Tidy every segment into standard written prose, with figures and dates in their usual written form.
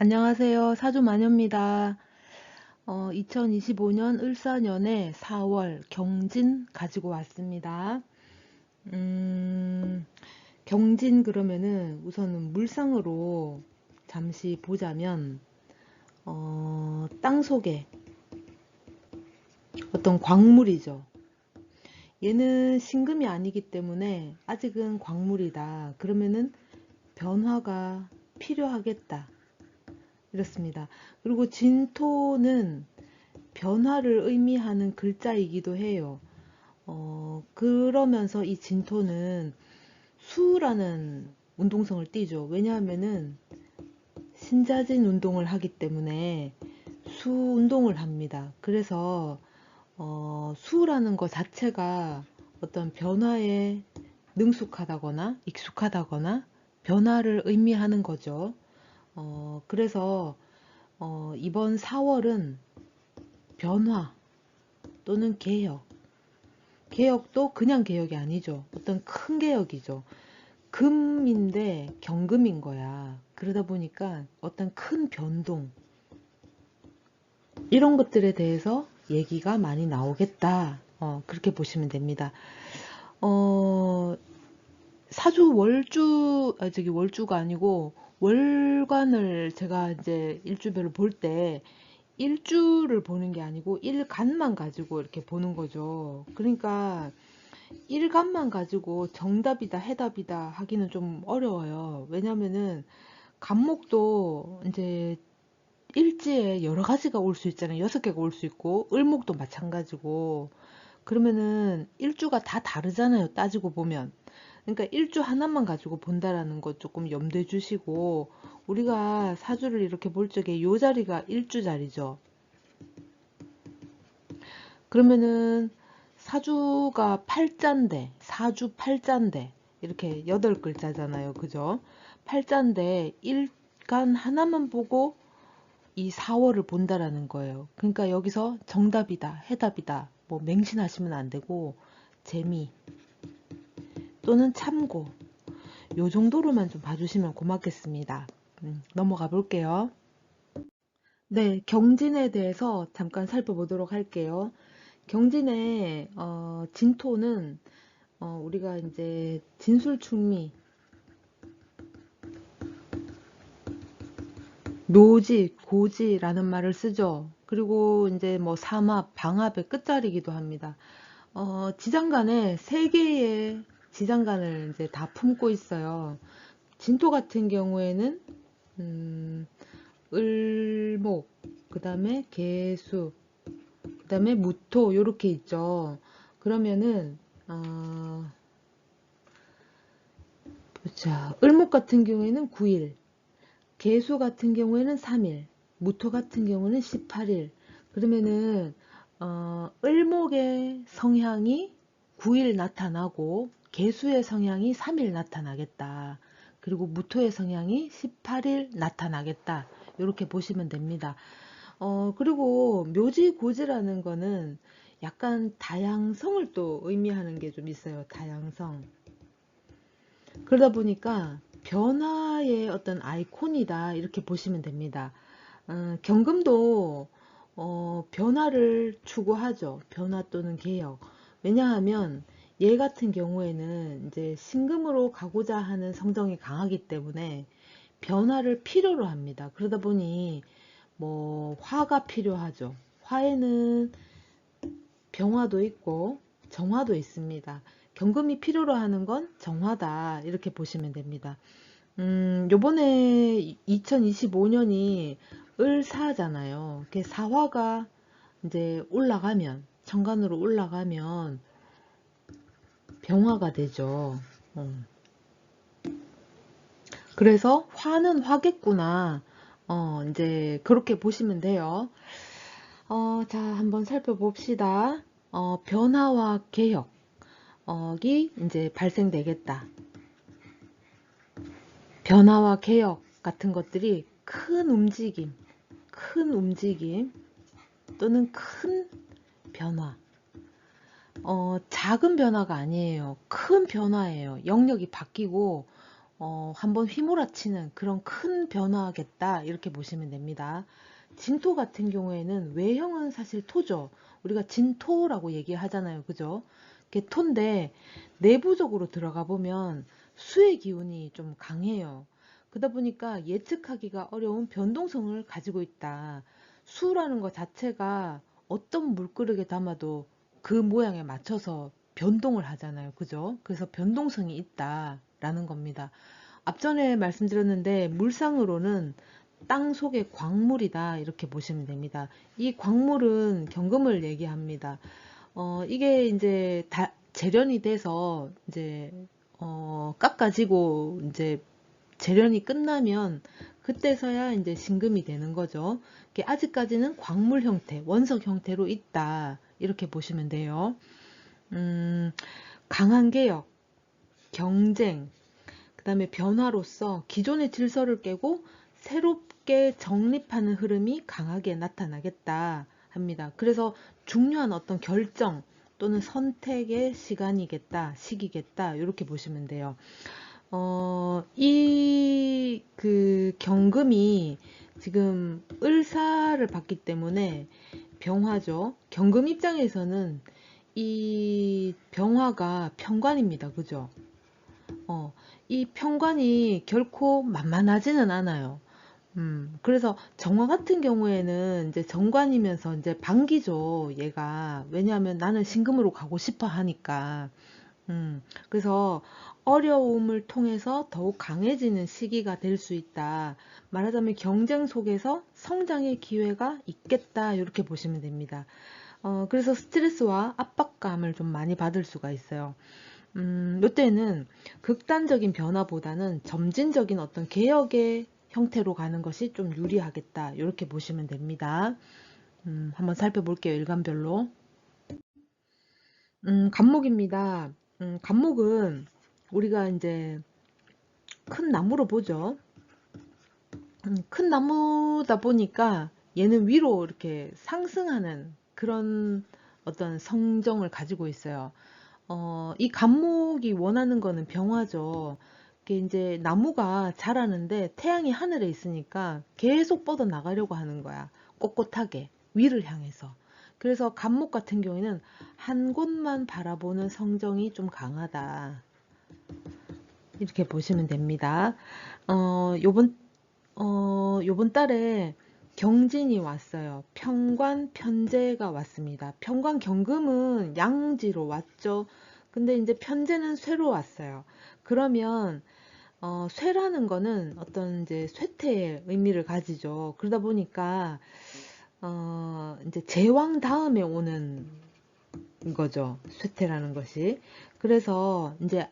안녕하세요. 사주마녀입니다. 2025년 을사년의 4월 경진 가지고 왔습니다. 경진 그러면은 우선은 물상으로 잠시 보자면 땅 속에 어떤 광물이죠. 얘는 신금이 아니기 때문에 아직은 광물이다. 그러면은 변화가 필요하겠다. 이렇습니다. 그리고 진토는 변화를 의미하는 글자이기도 해요. 그러면서 이 진토는 수라는 운동성을 띠죠. 왜냐하면은 신자진 운동을 하기 때문에 수 운동을 합니다. 그래서 수라는 것 자체가 어떤 변화에 능숙하다거나 익숙하다거나 변화를 의미하는 거죠. 그래서 이번 4월은 변화 또는 개혁, 개혁도 그냥 개혁이 아니죠. 어떤 큰 개혁이죠. 금인데 경금인 거야. 그러다 보니까 어떤 큰 변동, 이런 것들에 대해서 얘기가 많이 나오겠다. 그렇게 보시면 됩니다. 사주 월주, 저기 월주가 아니고 월간을 제가 이제 일주별로 볼 때 일주를 보는 게 아니고 일간만 가지고 이렇게 보는 거죠. 그러니까 일간만 가지고 정답이다 해답이다 하기는 좀 어려워요. 왜냐면은 간목도 이제 일지에 여러 가지가 올 수 있잖아요. 6개가 올 수 있고 을목도 마찬가지고 그러면은 일주가 다 다르잖아요. 따지고 보면. 그러니까 일주 하나만 가지고 본다라는 거 조금 염두에 주시고 우리가 사주를 이렇게 볼 적에 요 자리가 일주 자리죠. 그러면은 사주가 팔자인데 사주 팔자인데 이렇게 8글자잖아요. 그죠? 팔자인데 일간 하나만 보고 이 4월을 본다라는 거예요. 그러니까 여기서 정답이다, 해답이다 뭐 맹신하시면 안 되고 재미 또는 참고 요 정도로만 좀 봐주시면 고맙겠습니다. 넘어가 볼게요. 네, 경진에 대해서 잠깐 살펴보도록 할게요. 경진의 진토는 우리가 이제 진술충미, 묘지, 고지라는 말을 쓰죠. 그리고 이제 뭐 삼합, 방합의 끝자리이기도 합니다. 지장간에 세 개의 지장간을 이제 다 품고 있어요. 진토 같은 경우에는 을목, 그 다음에 개수, 그 다음에 무토 요렇게 있죠. 그러면은 보자. 을목 같은 경우에는 9일, 개수 같은 경우에는 3일, 무토 같은 경우는 18일. 그러면은 을목의 성향이 9일 나타나고 개수의 성향이 3일 나타나겠다. 그리고 무토의 성향이 18일 나타나겠다. 이렇게 보시면 됩니다. 그리고 묘지고지라는 거는 약간 다양성을 또 의미하는 게 좀 있어요. 다양성. 그러다 보니까 변화의 어떤 아이콘이다 이렇게 보시면 됩니다. 경금도 변화를 추구하죠. 변화 또는 개혁. 왜냐하면 얘 같은 경우에는 이제 신금으로 가고자 하는 성정이 강하기 때문에 변화를 필요로 합니다. 그러다 보니 뭐 화가 필요하죠. 화에는 병화도 있고 정화도 있습니다. 경금이 필요로 하는 건 정화다 이렇게 보시면 됩니다. 요번에 2025년이 을사잖아요. 사화가 이제 올라가면 천간으로 올라가면 병화가 되죠. 그래서 화는 화겠구나. 이제 그렇게 보시면 돼요. 자, 한번 살펴봅시다. 변화와 개혁이 이제 발생되겠다. 변화와 개혁 같은 것들이 큰 움직임 또는 큰 변화. 작은 변화가 아니에요. 큰 변화예요. 영역이 바뀌고, 한번 휘몰아치는 그런 큰 변화겠다 이렇게 보시면 됩니다. 진토 같은 경우에는 외형은 사실 토죠. 우리가 진토라고 얘기하잖아요. 그죠? 그게 토인데 내부적으로 들어가 보면 수의 기운이 좀 강해요. 그러다 보니까 예측하기가 어려운 변동성을 가지고 있다. 수라는 것 자체가 어떤 물그릇에 담아도 그 모양에 맞춰서 변동을 하잖아요. 그죠? 그래서 변동성이 있다라는 겁니다. 앞전에 말씀드렸는데 물상으로는 땅 속의 광물이다 이렇게 보시면 됩니다. 이 광물은 경금을 얘기합니다. 이게 이제 다 재련이 돼서 이제 깎아지고 이제 재련이 끝나면 그때서야 이제 신금이 되는 거죠. 이게 아직까지는 광물 형태, 원석 형태로 있다 이렇게 보시면 돼요. 음, 강한 개혁, 경쟁, 그 다음에 변화로서 기존의 질서를 깨고 새롭게 정립하는 흐름이 강하게 나타나겠다 합니다. 그래서 중요한 어떤 결정 또는 선택의 시간이겠다, 시기겠다, 이렇게 보시면 돼요. 이 그 경금이 지금 을사를 받기 때문에 병화죠. 경금 입장에서는 이 병화가 편관입니다. 그죠? 이 편관이 결코 만만하지는 않아요. 그래서 정화 같은 경우에는 이제 정관이면서 이제 반기죠, 얘가. 왜냐하면 나는 신금으로 가고 싶어 하니까. 그래서 어려움을 통해서 더욱 강해지는 시기가 될 수 있다. 말하자면 경쟁 속에서 성장의 기회가 있겠다. 이렇게 보시면 됩니다. 그래서 스트레스와 압박감을 좀 많이 받을 수가 있어요. 이때는 극단적인 변화보다는 점진적인 어떤 개혁의 형태로 가는 것이 좀 유리하겠다. 이렇게 보시면 됩니다. 한번 살펴볼게요. 일간별로. 간목입니다. 간목은 우리가 이제 큰 나무로 보죠. 큰 나무다 보니까 얘는 위로 이렇게 상승하는 그런 어떤 성정을 가지고 있어요. 이 간목이 원하는 거는 병화죠. 이게 이제 나무가 자라는데 태양이 하늘에 있으니까 계속 뻗어 나가려고 하는 거야. 꼿꼿하게 위를 향해서. 그래서 간목 같은 경우에는 한 곳만 바라보는 성정이 좀 강하다. 이렇게 보시면 됩니다. 요번 요번 달에 경진이 왔어요. 편관, 편재가 왔습니다. 편관 경금은 양지로 왔죠. 근데 이제 편재는 쇠로 왔어요. 그러면 쇠라는 거는 어떤 이제 쇠퇴의 의미를 가지죠. 그러다 보니까 이제 제왕 다음에 오는 거죠. 쇠퇴라는 것이. 그래서 이제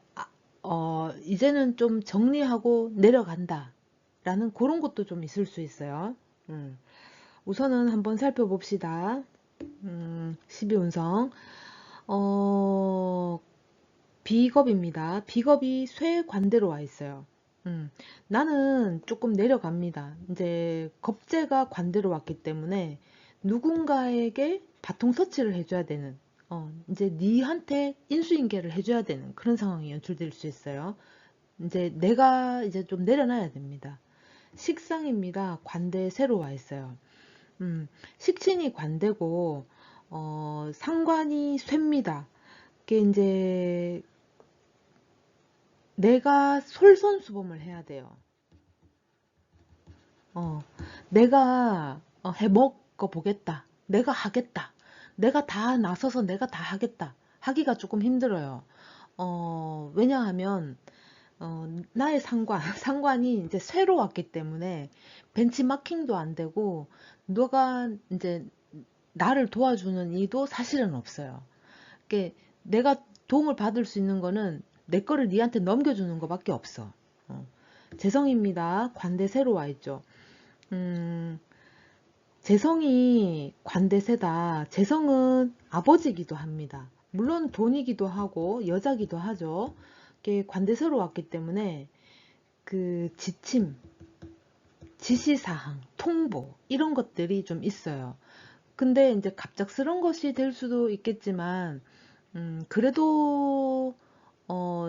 이제는 좀 정리하고 내려간다. 라는 그런 것도 좀 있을 수 있어요. 우선은 한번 살펴봅시다. 12운성. 어, 비겁입니다. 비겁이 쇠관대로 와 있어요. 나는 조금 내려갑니다. 이제 겁재가 관대로 왔기 때문에 누군가에게 바통 터치를 해줘야 되는, 이제 니한테 인수인계를 해줘야 되는 그런 상황이 연출될 수 있어요. 이제 내가 이제 좀 내려놔야 됩니다. 식상입니다. 관대에 새로 와 있어요. 식신이 관대고, 상관이 쇠입니다. 이게 이제 내가 솔선수범을 해야 돼요. 내가 해먹어 보겠다. 내가 하겠다. 내가 다 나서서 내가 다 하겠다. 하기가 조금 힘들어요. 왜냐하면 나의 상관, 상관이 이제 새로 왔기 때문에 벤치마킹도 안 되고, 너가 이제 나를 도와주는 이도 사실은 없어요. 그게 내가 도움을 받을 수 있는 거는 내 거를 니한테 넘겨주는 것밖에 없어. 재성입니다. 관대 새로 와 있죠. 음, 재성이 관대세다. 재성은 아버지이기도 합니다. 물론 돈이기도 하고 여자기도 하죠. 이게 관대세로 왔기 때문에 그 지침, 지시사항, 통보 이런 것들이 좀 있어요. 근데 이제 갑작스러운 것이 될 수도 있겠지만 그래도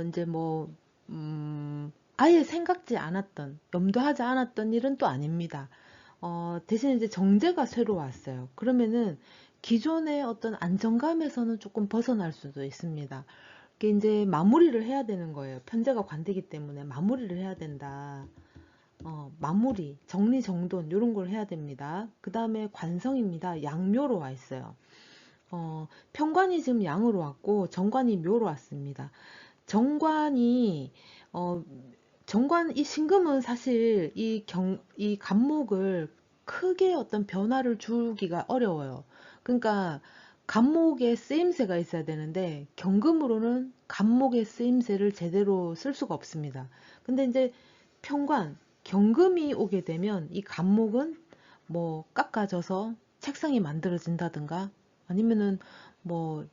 이제 뭐 아예 생각지 않았던, 염두하지 않았던 일은 또 아닙니다. 대신 이제 정제가 새로 왔어요. 그러면은 기존의 어떤 안정감에서는 조금 벗어날 수도 있습니다. 이게 이제 마무리를 해야 되는 거예요. 편제가 관되기 때문에 마무리를 해야 된다. 마무리, 정리정돈 이런 걸 해야 됩니다. 그 다음에 관성입니다. 양묘로 와 있어요. 편관이 지금 양으로 왔고 정관이 묘로 왔습니다. 정관이 어, 정관 이 신금은 사실 이 간목을 크게 어떤 변화를 주기가 어려워요. 그러니까 간목에 쓰임새가 있어야 되는데 경금으로는 간목의 쓰임새를 제대로 쓸 수가 없습니다. 근데 이제 편관, 경금이 오게 되면 이 간목은 뭐 깎아져서 책상이 만들어진다든가 아니면은 뭐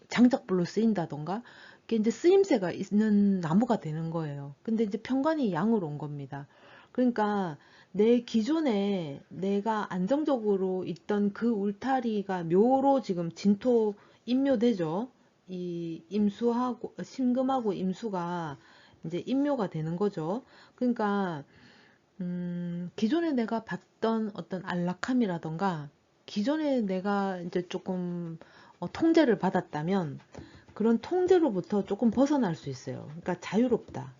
장작불로 쓰인다던가 이게 이제 쓰임새가 있는 나무가 되는 거예요. 근데 이제 편관이 양으로 온 겁니다. 그러니까 내 기존에 내가 안정적으로 있던 그 울타리가 묘로 지금 진토 임묘되죠. 이 임수하고 신금하고 임수가 이제 임묘가 되는 거죠. 그러니까 기존에 내가 봤던 어떤 안락함이라던가 기존에 내가 이제 조금 통제를 받았다면 그런 통제로부터 조금 벗어날 수 있어요. 그러니까 자유롭다.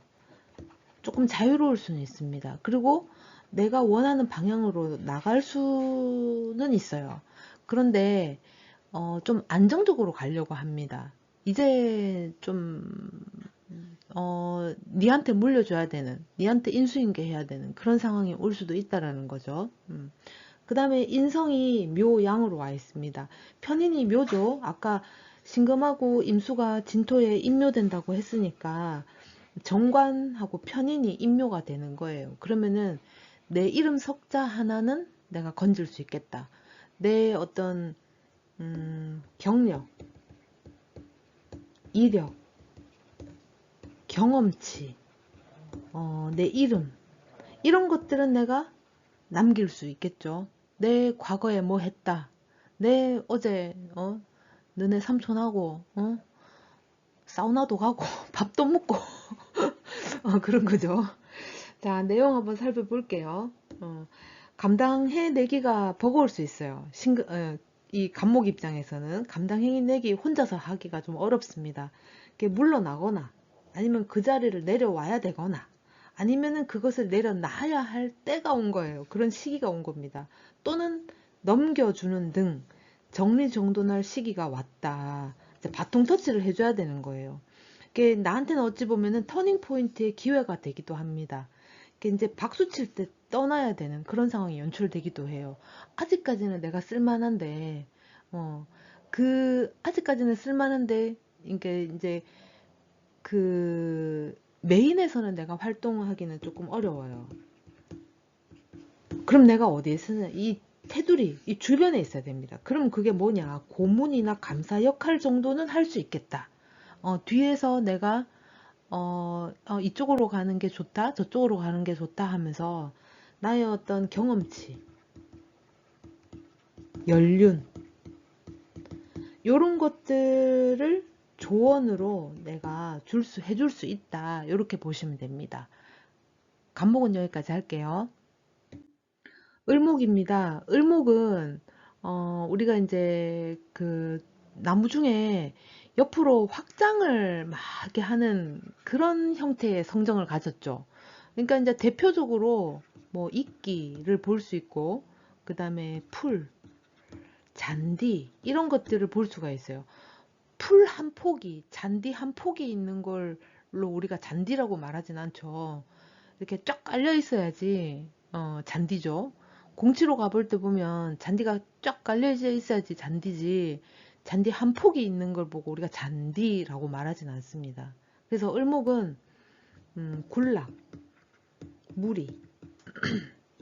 조금 자유로울 수는 있습니다. 그리고 내가 원하는 방향으로 나갈 수는 있어요. 그런데 좀 안정적으로 가려고 합니다. 이제 좀 니한테 물려줘야 되는, 니한테 인수인계 해야 되는 그런 상황이 올 수도 있다라는 거죠. 그 다음에 인성이 묘 양으로 와 있습니다. 편인이 묘죠. 아까 신금하고 임수가 진토에 임묘된다고 했으니까 정관하고 편인이 임묘가 되는 거예요. 그러면은 내 이름 석자 하나는 내가 건질 수 있겠다. 내 어떤 경력, 이력, 경험치, 내 이름 이런 것들은 내가 남길 수 있겠죠. 내 과거에 뭐 했다. 내 어제 너네 삼촌하고 사우나도 가고 밥도 먹고 그런 거죠. 자, 내용 한번 살펴볼게요. 감당해내기가 버거울 수 있어요. 이 간목 입장에서는 감당해내기 혼자서 하기가 좀 어렵습니다. 이게 물러나거나 아니면 그 자리를 내려와야 되거나 아니면은 그것을 내려놔야 할 때가 온 거예요. 그런 시기가 온 겁니다. 또는 넘겨주는 등 정리정돈할 시기가 왔다. 이제 바통 터치를 해줘야 되는 거예요. 이게 나한테는 어찌 보면은 터닝 포인트의 기회가 되기도 합니다. 이게 이제 박수 칠 때 떠나야 되는 그런 상황이 연출되기도 해요. 아직까지는 내가 쓸만한데, 아직까지는 쓸만한데, 이게 이제 그 메인에서는 내가 활동하기는 조금 어려워요. 그럼 내가 어디에 쓰냐? 이 테두리, 이 주변에 있어야 됩니다. 그럼 그게 뭐냐? 고문이나 감사 역할 정도는 할 수 있겠다. 뒤에서 내가 이쪽으로 가는 게 좋다, 저쪽으로 가는 게 좋다 하면서 나의 어떤 경험치, 연륜, 이런 것들을 조언으로 내가 해줄 수 있다. 이렇게 보시면 됩니다. 간목은 여기까지 할게요. 을목입니다. 을목은 우리가 이제 그 나무 중에 옆으로 확장을 막 이렇게 하는 그런 형태의 성정을 가졌죠. 그러니까 이제 대표적으로 뭐 이끼를 볼 수 있고 그 다음에 풀, 잔디 이런 것들을 볼 수가 있어요. 풀 한 폭이, 잔디 한 폭이 있는 걸로 우리가 잔디라고 말하진 않죠. 이렇게 쫙 깔려 있어야지 잔디죠. 공치로 가볼 때 보면 잔디가 쫙 깔려 있어야지 잔디지. 잔디 한 폭이 있는 걸 보고 우리가 잔디라고 말하진 않습니다. 그래서 을목은 군락, 무리,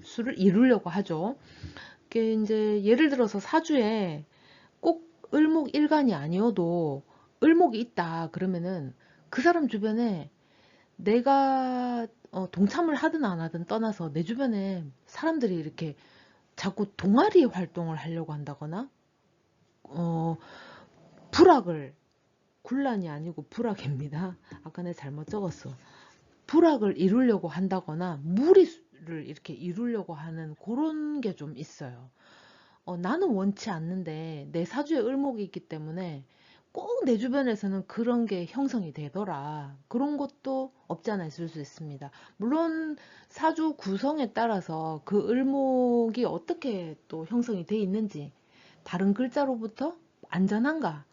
수를 이루려고 하죠. 이게 이제 예를 들어서 사주에 꼭 을목 일간이 아니어도 을목이 있다 그러면은 그 사람 주변에 내가 동참을 하든 안 하든 떠나서 내 주변에 사람들이 이렇게 자꾸 동아리 활동을 하려고 한다거나 불악을 굴란이 아니고 불악입니다. 아까 내가 잘못 적었어. 불악을 이루려고 한다거나 무리를 이렇게 이루려고 하는 그런 게 좀 있어요. 나는 원치 않는데 내 사주에 을목이 있기 때문에 꼭 내 주변에서는 그런 게 형성이 되더라. 그런 것도 없지 않아 있을 수 있습니다. 물론 사주 구성에 따라서 그 을목이 어떻게 또 형성이 돼 있는지, 다른 글자로부터 안전한가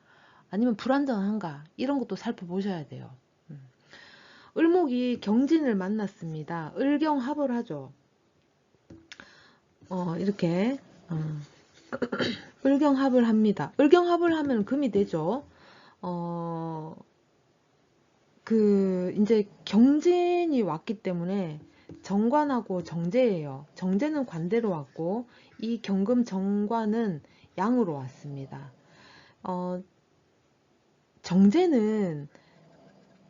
아니면 불안전한가 이런 것도 살펴보셔야 돼요. 음. 을목이 경진을 만났습니다. 을경합을 하죠. 이렇게 을경합을 합니다. 을경합을 하면 금이 되죠. 어, 이제 경진이 왔기 때문에 정관하고 정제예요. 정제는 관대로 왔고, 이 경금 정관은 양으로 왔습니다. 정제는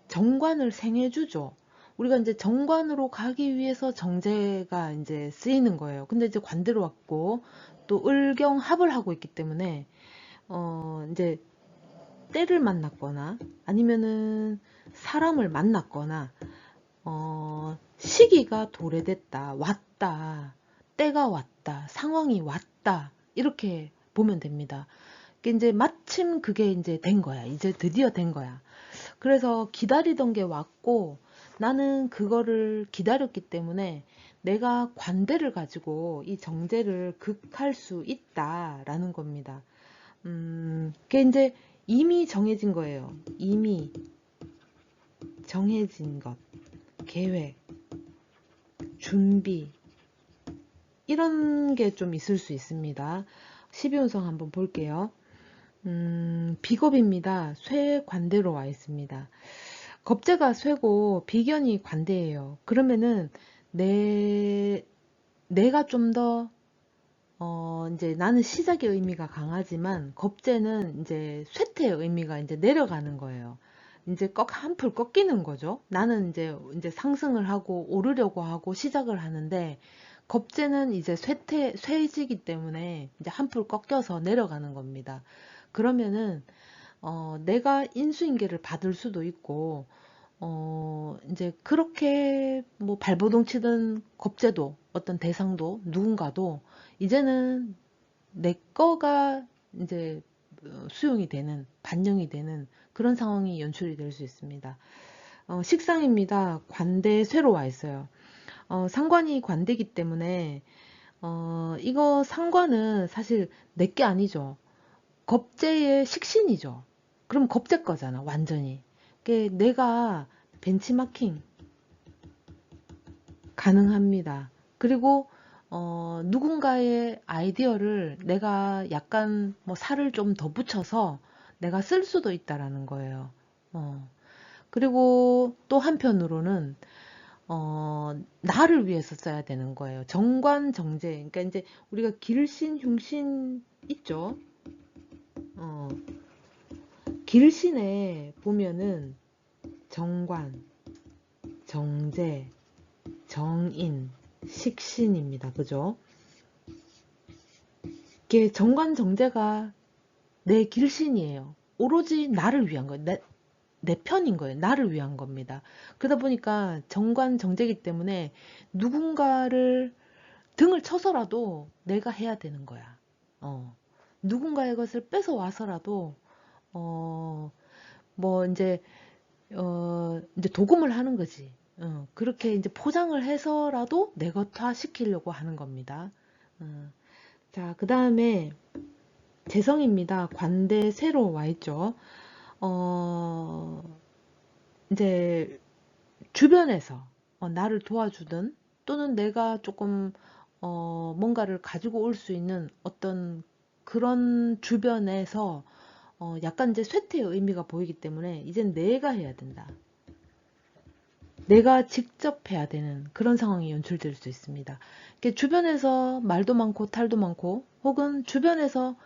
정관을 생해주죠. 우리가 이제 정관으로 가기 위해서 정제가 이제 쓰이는 거예요. 근데 이제 관대로 왔고, 또 을경합을 하고 있기 때문에, 이제 때를 만났거나, 아니면은 사람을 만났거나, 시기가 도래됐다, 왔다, 때가 왔다, 상황이 왔다, 이렇게 보면 됩니다. 이제 마침 그게 이제 된 거야. 이제 드디어 된 거야. 그래서 기다리던 게 왔고, 나는 그거를 기다렸기 때문에 내가 관대를 가지고 이 정제를 극할 수 있다라는 겁니다. 그게 이제 이미 정해진 거예요. 이미 정해진 것, 계획, 준비, 이런 게 좀 있을 수 있습니다. 12운성 한번 볼게요. 비겁입니다. 쇠 관대로 와 있습니다. 겁재가 쇠고 비견이 관대예요. 그러면은 내가 좀 더 이제 나는 시작의 의미가 강하지만 겁재는 이제 쇠퇴의 의미가 이제 내려가는 거예요. 이제 한풀 꺾이는 거죠. 나는 이제 상승을 하고 오르려고 하고 시작을 하는데 겁재는 이제 쇠지기 때문에 이제 한풀 꺾여서 내려가는 겁니다. 그러면은 내가 인수인계를 받을 수도 있고 이제 그렇게 뭐 발버둥 치던 겁재도 어떤 대상도 누군가도 이제는 내 거가 이제 수용이 되는, 반영이 되는 그런 상황이 연출이 될 수 있습니다. 식상입니다. 관대 쇠로 와 있어요. 상관이 관대기 때문에 이거 상관은 사실 내 게 아니죠. 겁재의 식신이죠. 그럼 겁재 거잖아, 완전히. 내가 벤치마킹 가능합니다. 그리고 누군가의 아이디어를 내가 약간 뭐 살을 좀 더 붙여서 내가 쓸 수도 있다라는 거예요. 그리고 또 한편으로는 나를 위해서 써야 되는 거예요. 정관정제. 그러니까 이제 우리가 길신, 흉신 있죠. 어, 길신에 보면은 정관, 정제, 정인, 식신입니다. 그죠? 이게 정관정제가 내 길신이에요. 오로지 나를 위한 거예요. 내 편인 거예요. 나를 위한 겁니다. 그러다 보니까 정관정제이기 때문에 누군가를 등을 쳐서라도 내가 해야 되는 거야. 누군가의 것을 뺏어와서라도 어, 뭐 이제 도금을 하는 거지. 그렇게 이제 포장을 해서라도 내 것화 시키려고 하는 겁니다. 자, 그 다음에 재성입니다. 관대 세로 와 있죠. 어, 이제 주변에서 나를 도와주든 또는 내가 조금 뭔가를 가지고 올 수 있는 어떤 그런 주변에서 약간 이제 쇠퇴의 의미가 보이기 때문에 이젠 내가 해야 된다. 내가 직접 해야 되는 그런 상황이 연출될 수 있습니다. 주변에서 말도 많고 탈도 많고 혹은 주변에서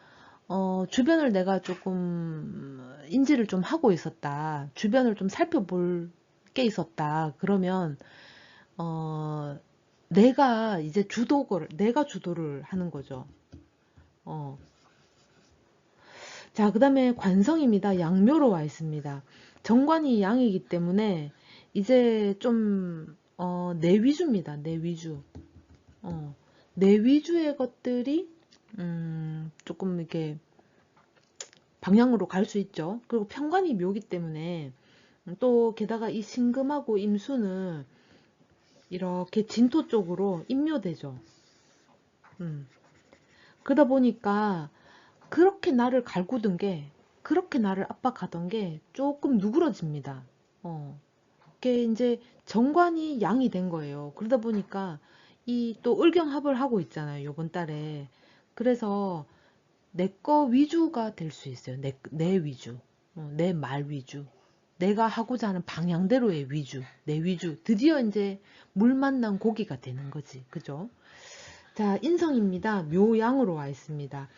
주변을 내가 조금 인지를 좀 하고 있었다. 주변을 좀 살펴볼 게 있었다. 그러면 내가 이제 내가 주도를 하는 거죠. 자, 그 다음에 관성입니다. 양묘로 와 있습니다. 정관이 양이기 때문에 이제 좀, 내 위주입니다. 내 위주. 어, 내 위주의 것들이, 조금 이렇게 방향으로 갈 수 있죠. 그리고 편관이 묘기 때문에, 또 게다가 이 신금하고 임수는 이렇게 진토 쪽으로 임묘되죠. 음. 그러다 보니까 그렇게 나를 갈구던 게, 그렇게 나를 압박하던 게 조금 누그러집니다. 그게 이제 정관이 양이 된 거예요. 그러다 보니까 이 또 을경합을 하고 있잖아요. 요번 달에. 그래서 내 거 위주가 될 수 있어요. 내 위주. 내 말 위주. 내가 하고자 하는 방향대로의 위주. 내 위주. 드디어 이제 물 만난 고기가 되는 거지. 그죠? 자, 인성입니다. 묘양으로 와 있습니다.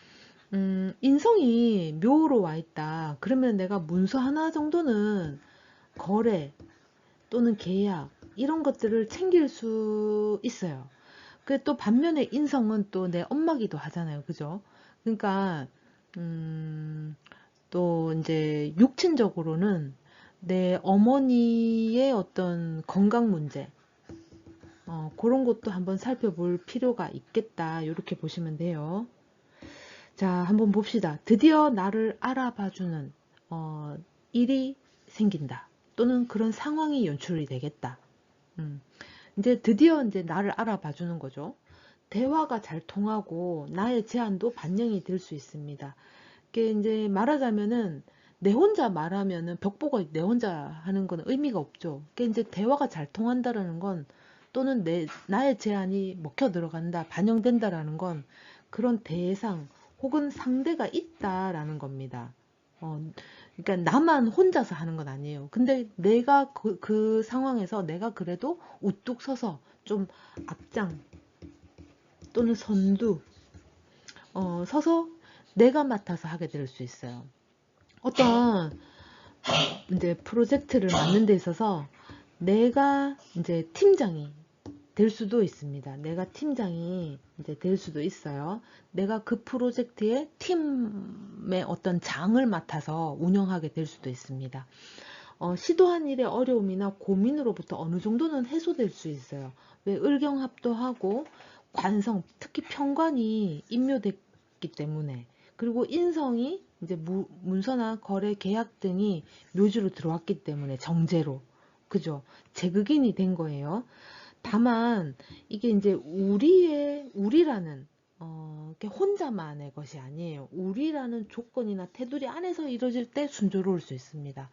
인성이 묘로 와 있다. 그러면 내가 문서 하나 정도는 거래 또는 계약 이런 것들을 챙길 수 있어요. 그 또 반면에 인성은 또 내 엄마기도 하잖아요. 그죠? 그러니까 또 이제 육친적으로는 내 어머니의 어떤 건강 문제 그런 것도 한번 살펴볼 필요가 있겠다. 이렇게 보시면 돼요. 자, 한번 봅시다. 드디어 나를 알아봐주는 일이 생긴다. 또는 그런 상황이 연출이 되겠다. 음, 이제 드디어 이제 나를 알아봐주는 거죠. 대화가 잘 통하고 나의 제안도 반영이 될 수 있습니다. 이게 이제 말하자면은 내 혼자 말하면은 벽 보고 내 혼자 하는 건 의미가 없죠. 그게 이제 대화가 잘 통한다라는 건 또는 나의 제안이 먹혀 들어간다, 반영된다라는 건 그런 대상 혹은 상대가 있다라는 겁니다. 어, 그러니까 나만 혼자서 하는 건 아니에요. 근데 내가 그 상황에서 내가 그래도 우뚝 서서 좀 앞장 또는 선두 서서 내가 맡아서 하게 될 수 있어요. 어떤 이제 프로젝트를 맡는 데 있어서 내가 이제 팀장이 될 수도 있습니다. 내가 팀장이 이제 될 수도 있어요. 내가 그 프로젝트의 팀의 어떤 장을 맡아서 운영하게 될 수도 있습니다. 시도한 일의 어려움이나 고민으로부터 어느 정도는 해소될 수 있어요. 왜 을경합도 하고 관성, 특히 편관이 임묘됐기 때문에 그리고 인성이 이제 문서나 거래 계약 등이 묘지로 들어왔기 때문에 정제로 그죠? 제극인이 된 거예요. 다만 이게 이제 우리라는 이렇게 혼자만의 것이 아니에요. 우리라는 조건이나 테두리 안에서 이루어질 때 순조로울 수 있습니다.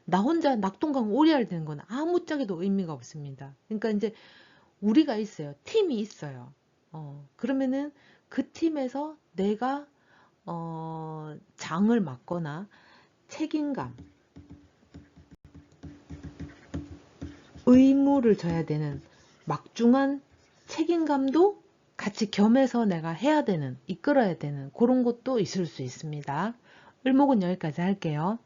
나 혼자 낙동강 오리알 되는 건 아무짝에도 의미가 없습니다. 그러니까 이제 우리가 있어요. 팀이 있어요. 그러면은 그 팀에서 내가 장을 맡거나 책임감, 의무를 져야 되는 막중한 책임감도 같이 겸해서 내가 해야 되는, 이끌어야 되는 그런 것도 있을 수 있습니다. 을목은 여기까지 할게요.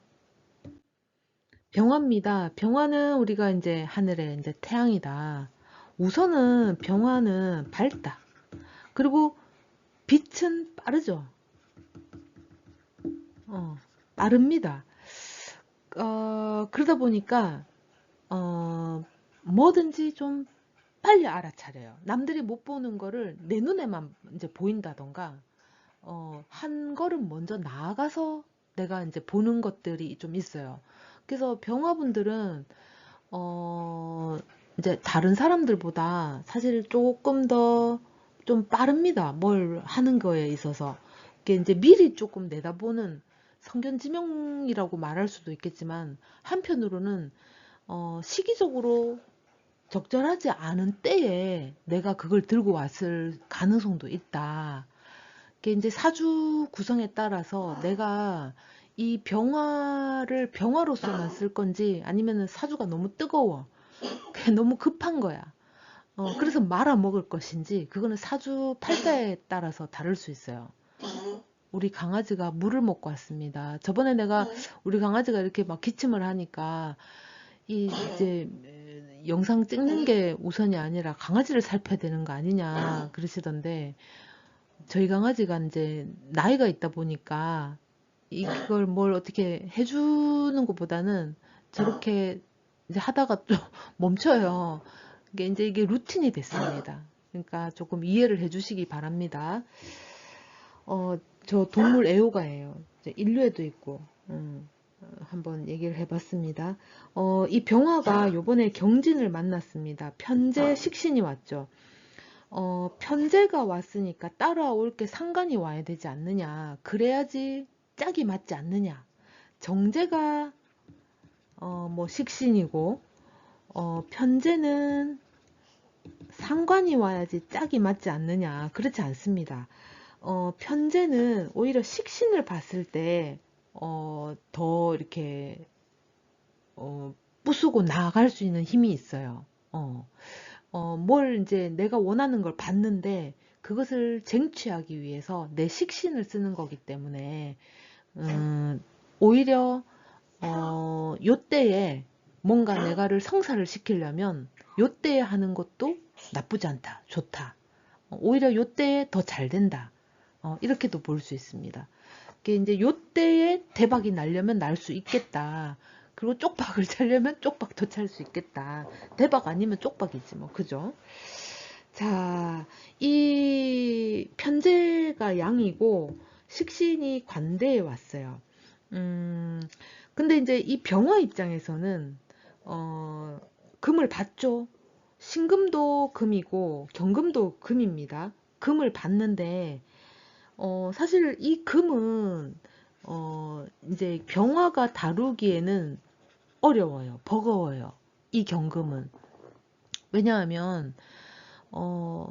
병화입니다. 병화는 우리가 이제 하늘에 이제 태양이다. 우선은 병화는 밝다. 그리고 빛은 빠르죠. 빠릅니다. 그러다 보니까 뭐든지 좀 빨리 알아차려요. 남들이 못 보는 거를 내 눈에만 이제 보인다던가, 한 걸음 먼저 나아가서 내가 이제 보는 것들이 좀 있어요. 그래서 병화분들은, 어, 이제 다른 사람들보다 사실 조금 더 좀 빠릅니다. 뭘 하는 거에 있어서. 그게 이제 미리 조금 내다보는 성견지명이라고 말할 수도 있겠지만, 한편으로는, 시기적으로 적절하지 않은 때에 내가 그걸 들고 왔을 가능성도 있다. 이게 이제 사주 구성에 따라서 내가 이 병화를 병화로서만 쓸 건지 아니면은 사주가 너무 뜨거워. 그냥 너무 급한 거야. 그래서 말아 먹을 것인지 그거는 사주 팔자에 따라서 다를 수 있어요. 우리 강아지가 물을 먹고 왔습니다. 저번에 내가 우리 강아지가 이렇게 막 기침을 하니까 이 이제 영상 찍는 게 우선이 아니라 강아지를 살펴야 되는 거 아니냐 그러시던데 저희 강아지가 이제 나이가 있다 보니까 이걸 뭘 어떻게 해주는 것보다는 저렇게 이제 하다가 또 멈춰요. 이게 이제 이게 루틴이 됐습니다. 그러니까 조금 이해를 해주시기 바랍니다. 저 동물 애호가예요. 이제 인류애도 있고, 한번 얘기를 해봤습니다. 이 병화가 요번에 경진을 만났습니다. 편재 식신이 왔죠. 편재가 왔으니까 따라올 게 상관이 와야 되지 않느냐. 그래야지 짝이 맞지 않느냐. 정제가 뭐 식신이고, 편재는 상관이 와야지 짝이 맞지 않느냐. 그렇지 않습니다. 편재는 오히려 식신을 봤을 때, 더 이렇게, 부수고 나아갈 수 있는 힘이 있어요. 뭘 이제 내가 원하는 걸 봤는데, 그것을 쟁취하기 위해서 내 식신을 쓰는 거기 때문에, 오히려, 요때에 뭔가 내가를 성사를 시키려면, 요때에 하는 것도 나쁘지 않다, 좋다. 오히려 요때에 더 잘 된다. 이렇게도 볼 수 있습니다. 이게 이제 요때에 대박이 나려면 날 수 있겠다. 그리고 쪽박을 차려면 쪽박도 찰 수 있겠다. 대박 아니면 쪽박이지 뭐, 그죠? 자, 이 편재가 양이고 식신이 관대에 왔어요. 음, 근데 이제 이 병화 입장에서는 금을 받죠. 신금도 금이고 경금도 금입니다. 금을 받는데 사실 이 금은 이제 병화가 다루기에는 어려워요. 버거워요. 이 경금은. 왜냐하면 어,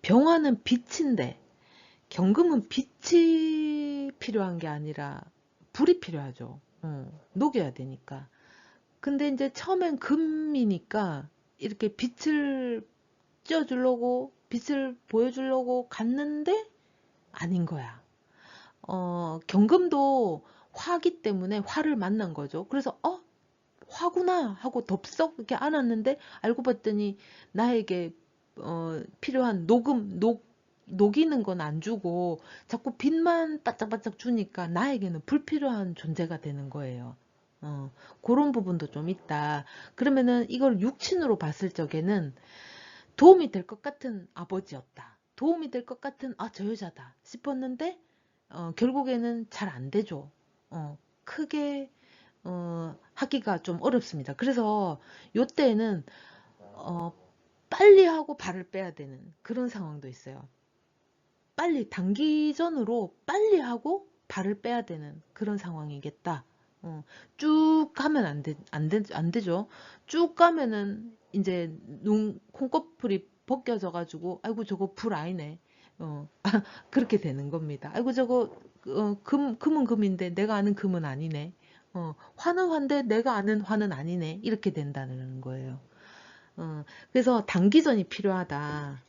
병화는 빛인데 경금은 빛이 필요한 게 아니라 불이 필요하죠. 녹여야 되니까. 근데 이제 처음엔 금이니까 이렇게 빛을 쬐어주려고 빛을 보여주려고 갔는데 아닌 거야. 경금도 화기 때문에 화를 만난 거죠. 그래서 화구나 하고 덥석 이렇게 안았는데 알고 봤더니 나에게 필요한 녹이는 건 안 주고 자꾸 빛만 바짝바짝 주니까 나에게는 불필요한 존재가 되는 거예요. 그런 부분도 좀 있다. 그러면은 이걸 육친으로 봤을 적에는 도움이 될 것 같은 아버지였다. 도움이 될 것 같은 저 여자다 싶었는데 결국에는 잘 안 되죠. 크게 하기가 좀 어렵습니다. 그래서 요때는 어, 빨리 하고 발을 빼야 되는 그런 상황도 있어요. 빨리 단기전으로 빨리 하고 발을 빼야 되는 그런 상황이겠다. 쭉 가면 안 되죠. 쭉 가면은 이제 콩꺼풀이 벗겨져 가지고 아이고 저거 불 아니네. 그렇게 되는 겁니다. 아이고 저거 금은 금인데 내가 아는 금은 아니네. 화는 화인데 내가 아는 화는 아니네. 이렇게 된다는 거예요. 그래서 단기전이 필요하다.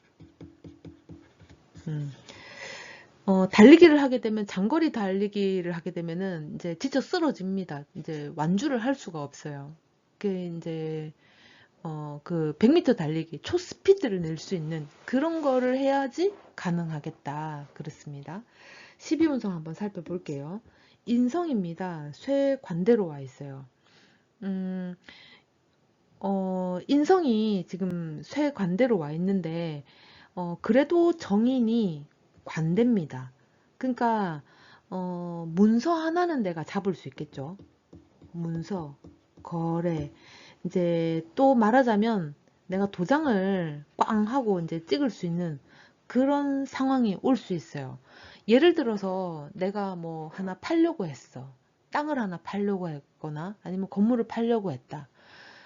음. 달리기를 하게 되면 장거리 달리기를 하게 되면은 이제 지쳐 쓰러집니다. 이제 완주를 할 수가 없어요. 그게 이제 그 100m 달리기 초스피드를 낼 수 있는 그런 거를 해야지 가능하겠다. 그렇습니다. 12운성 한번 살펴볼게요. 인성입니다. 쇠 관대로 와 있어요. 음, 인성이 지금 쇠 관대로 와 있는데 그래도 정인이 관대입니다. 그러니까 문서 하나는 내가 잡을 수 있겠죠. 문서, 거래. 이제 또 말하자면 내가 도장을 꽝 하고 이제 찍을 수 있는 그런 상황이 올 수 있어요. 예를 들어서 내가 뭐 하나 팔려고 했어. 땅을 하나 팔려고 했거나 아니면 건물을 팔려고 했다.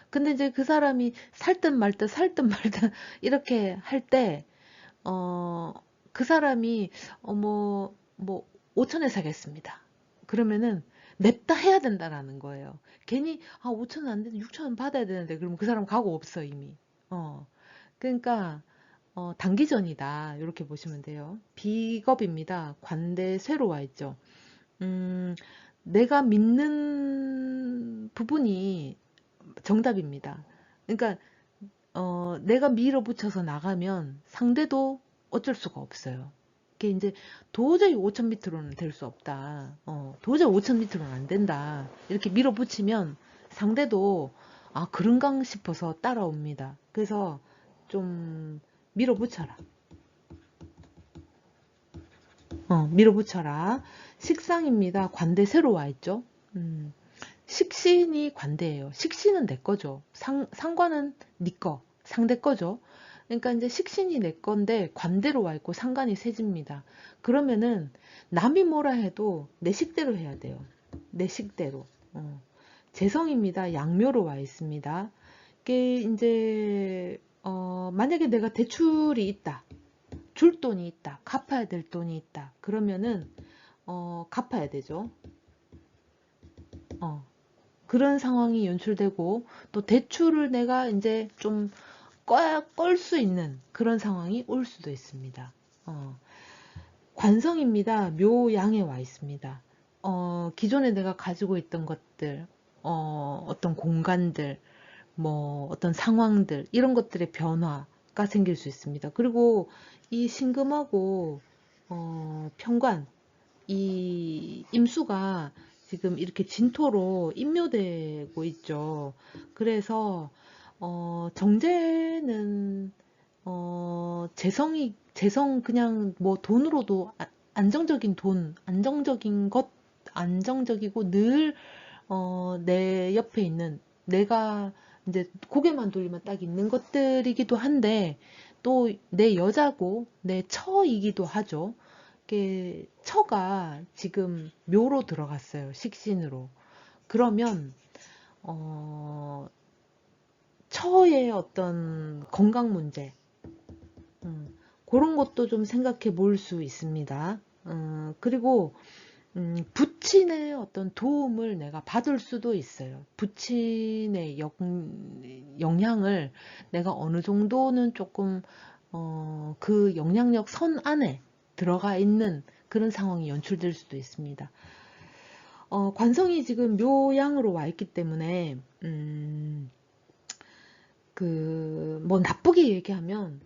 근데 이제 그 사람이 살 듯 말 듯 살 듯 말 듯 이렇게 할 때, 어, 그 사람이, 뭐, 5천에 사겠습니다. 그러면은 냅다 해야 된다라는 거예요. 괜히, 5천은 안 되는데 6천은 받아야 되는데, 그러면 그 사람 가고 없어, 이미. 그러니까, 단기전이다. 이렇게 보시면 돼요. 비겁입니다. 관대 쇠로 와 있죠. 음, 내가 믿는 부분이 정답입니다. 그러니까 내가 밀어붙여서 나가면 상대도 어쩔 수가 없어요. 그게 이제 도저히 5,000m로는 될 수 없다. 도저히 5,000m로는 안 된다. 이렇게 밀어붙이면 상대도 아, 그런가 싶어서 따라옵니다. 그래서 좀 밀어붙여라. 밀어붙여라. 식상입니다. 관대 새로 와 있죠. 식신이 관대예요. 식신은 내 거죠. 상관은 네 거, 상대 거죠. 그러니까 이제 식신이 내 건데 관대로 와 있고 상관이 세집니다. 그러면은 남이 뭐라 해도 내 식대로 해야 돼요. 내 식대로. 재성입니다. 양묘로 와 있습니다. 이게 이제 만약에 내가 대출이 있다. 줄 돈이 있다. 갚아야 될 돈이 있다. 그러면은 갚아야 되죠. 어, 그런 상황이 연출되고 또 대출을 내가 이제 좀 껄 수 있는 그런 상황이 올 수도 있습니다. 관성입니다. 묘양에 와 있습니다. 기존에 내가 가지고 있던 것들, 어떤 공간들, 뭐 어떤 상황들 이런 것들의 변화가 생길 수 있습니다. 그리고 이 신금하고 편관 이 임수가 지금 이렇게 진토로 인묘되고 있죠. 그래서 정제는 재성 그냥 뭐 돈으로도 안정적인 돈, 안정적이고 늘 내 옆에 있는 내가 이제 고개만 돌리면 딱 있는 것들이기도 한데 또 내 여자고 내 처이기도 하죠. 이게 처가 지금 묘로 들어갔어요. 식신으로. 그러면 어, 처의 어떤 건강 문제 그런 것도 좀 생각해 볼 수 있습니다. 그리고 부친의 어떤 도움을 내가 받을 수도 있어요. 부친의 영향을 내가 어느 정도는 조금 그 영향력 선 안에 들어가 있는 그런 상황이 연출될 수도 있습니다. 관성이 지금 묘양으로 와 있기 때문에 뭐 나쁘게 얘기하면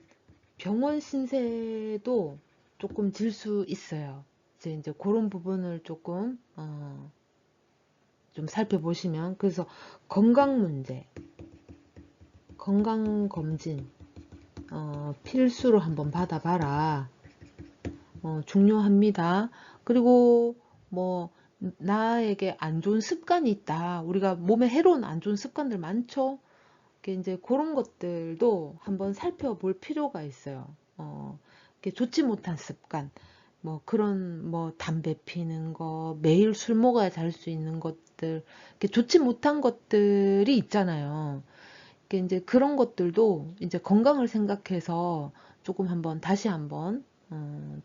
병원 신세도 조금 질 수 있어요. 이제 그런 부분을 조금 좀 살펴보시면 그래서 건강 문제, 건강 검진 필수로 한번 받아봐라. 중요합니다. 그리고 뭐 나에게 안 좋은 습관이 있다. 우리가 몸에 해로운 안 좋은 습관들 많죠. 이제 그런 것들도 한번 살펴볼 필요가 있어요. 좋지 못한 습관, 뭐 그런 뭐 담배 피는 거, 매일 술 먹어야 잘 수 있는 것들, 좋지 못한 것들이 있잖아요. 이제 그런 것들도 이제 건강을 생각해서 조금 한번 다시 한번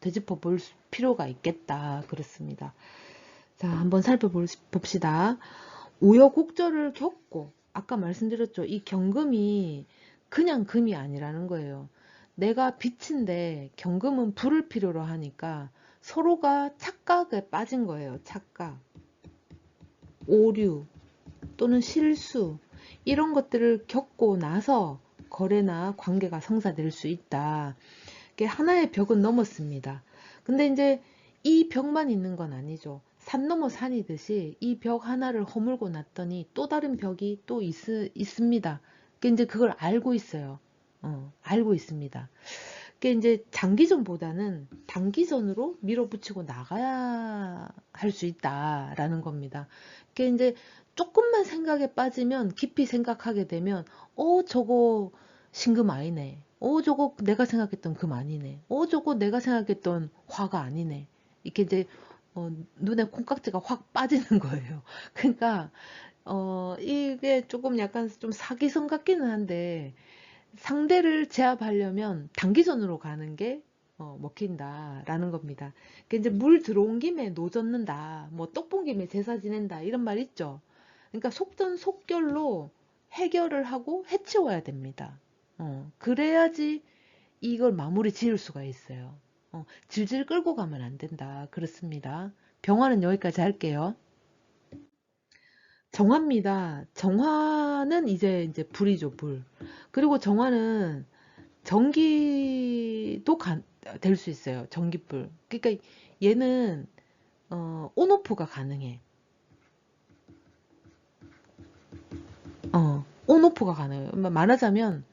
되짚어 볼 필요가 있겠다. 그렇습니다. 자, 한번 살펴봅시다. 우여곡절을 겪고 아까 말씀드렸죠. 이 경금이 그냥 금이 아니라는 거예요. 내가 빛인데 경금은 불을 필요로 하니까 서로가 착각에 빠진 거예요. 착각, 오류 또는 실수 이런 것들을 겪고 나서 거래나 관계가 성사될 수 있다. 하나의 벽은 넘었습니다. 근데 이제 이 벽만 있는 건 아니죠. 산 넘어 산이듯이 이 벽 하나를 허물고 났더니 또 다른 벽이 또 있습니다. 이제 그걸 알고 있어요. 알고 있습니다. 이제 장기전보다는 단기전으로 밀어붙이고 나가야 할 수 있다라는 겁니다. 이제 조금만 생각에 빠지면 깊이 생각하게 되면 저거 신금 아니네. 저거 내가 생각했던 금 아니네. 저거 내가 생각했던 화가 아니네. 이렇게 이제 눈에 콩깍지가 확 빠지는 거예요. 그러니까 이게 조금 약간 좀 사기성 같기는 한데 상대를 제압하려면 단기전으로 가는 게 먹힌다라는 겁니다. 그러니까 이제 물 들어온 김에 노 젓는다, 뭐 떡 본 김에 제사 지낸다 이런 말 있죠. 그러니까 속전속결로 해결을 하고 해치워야 됩니다. 그래야지 이걸 마무리 지을 수가 있어요. 질질 끌고 가면 안 된다. 그렇습니다. 병화는 여기까지 할게요. 정화입니다. 정화는 이제 불이죠, 불. 그리고 정화는 전기도 될 수 있어요. 전기불. 그러니까 얘는 온오프가 가능해. 온오프가 가능해요. 말하자면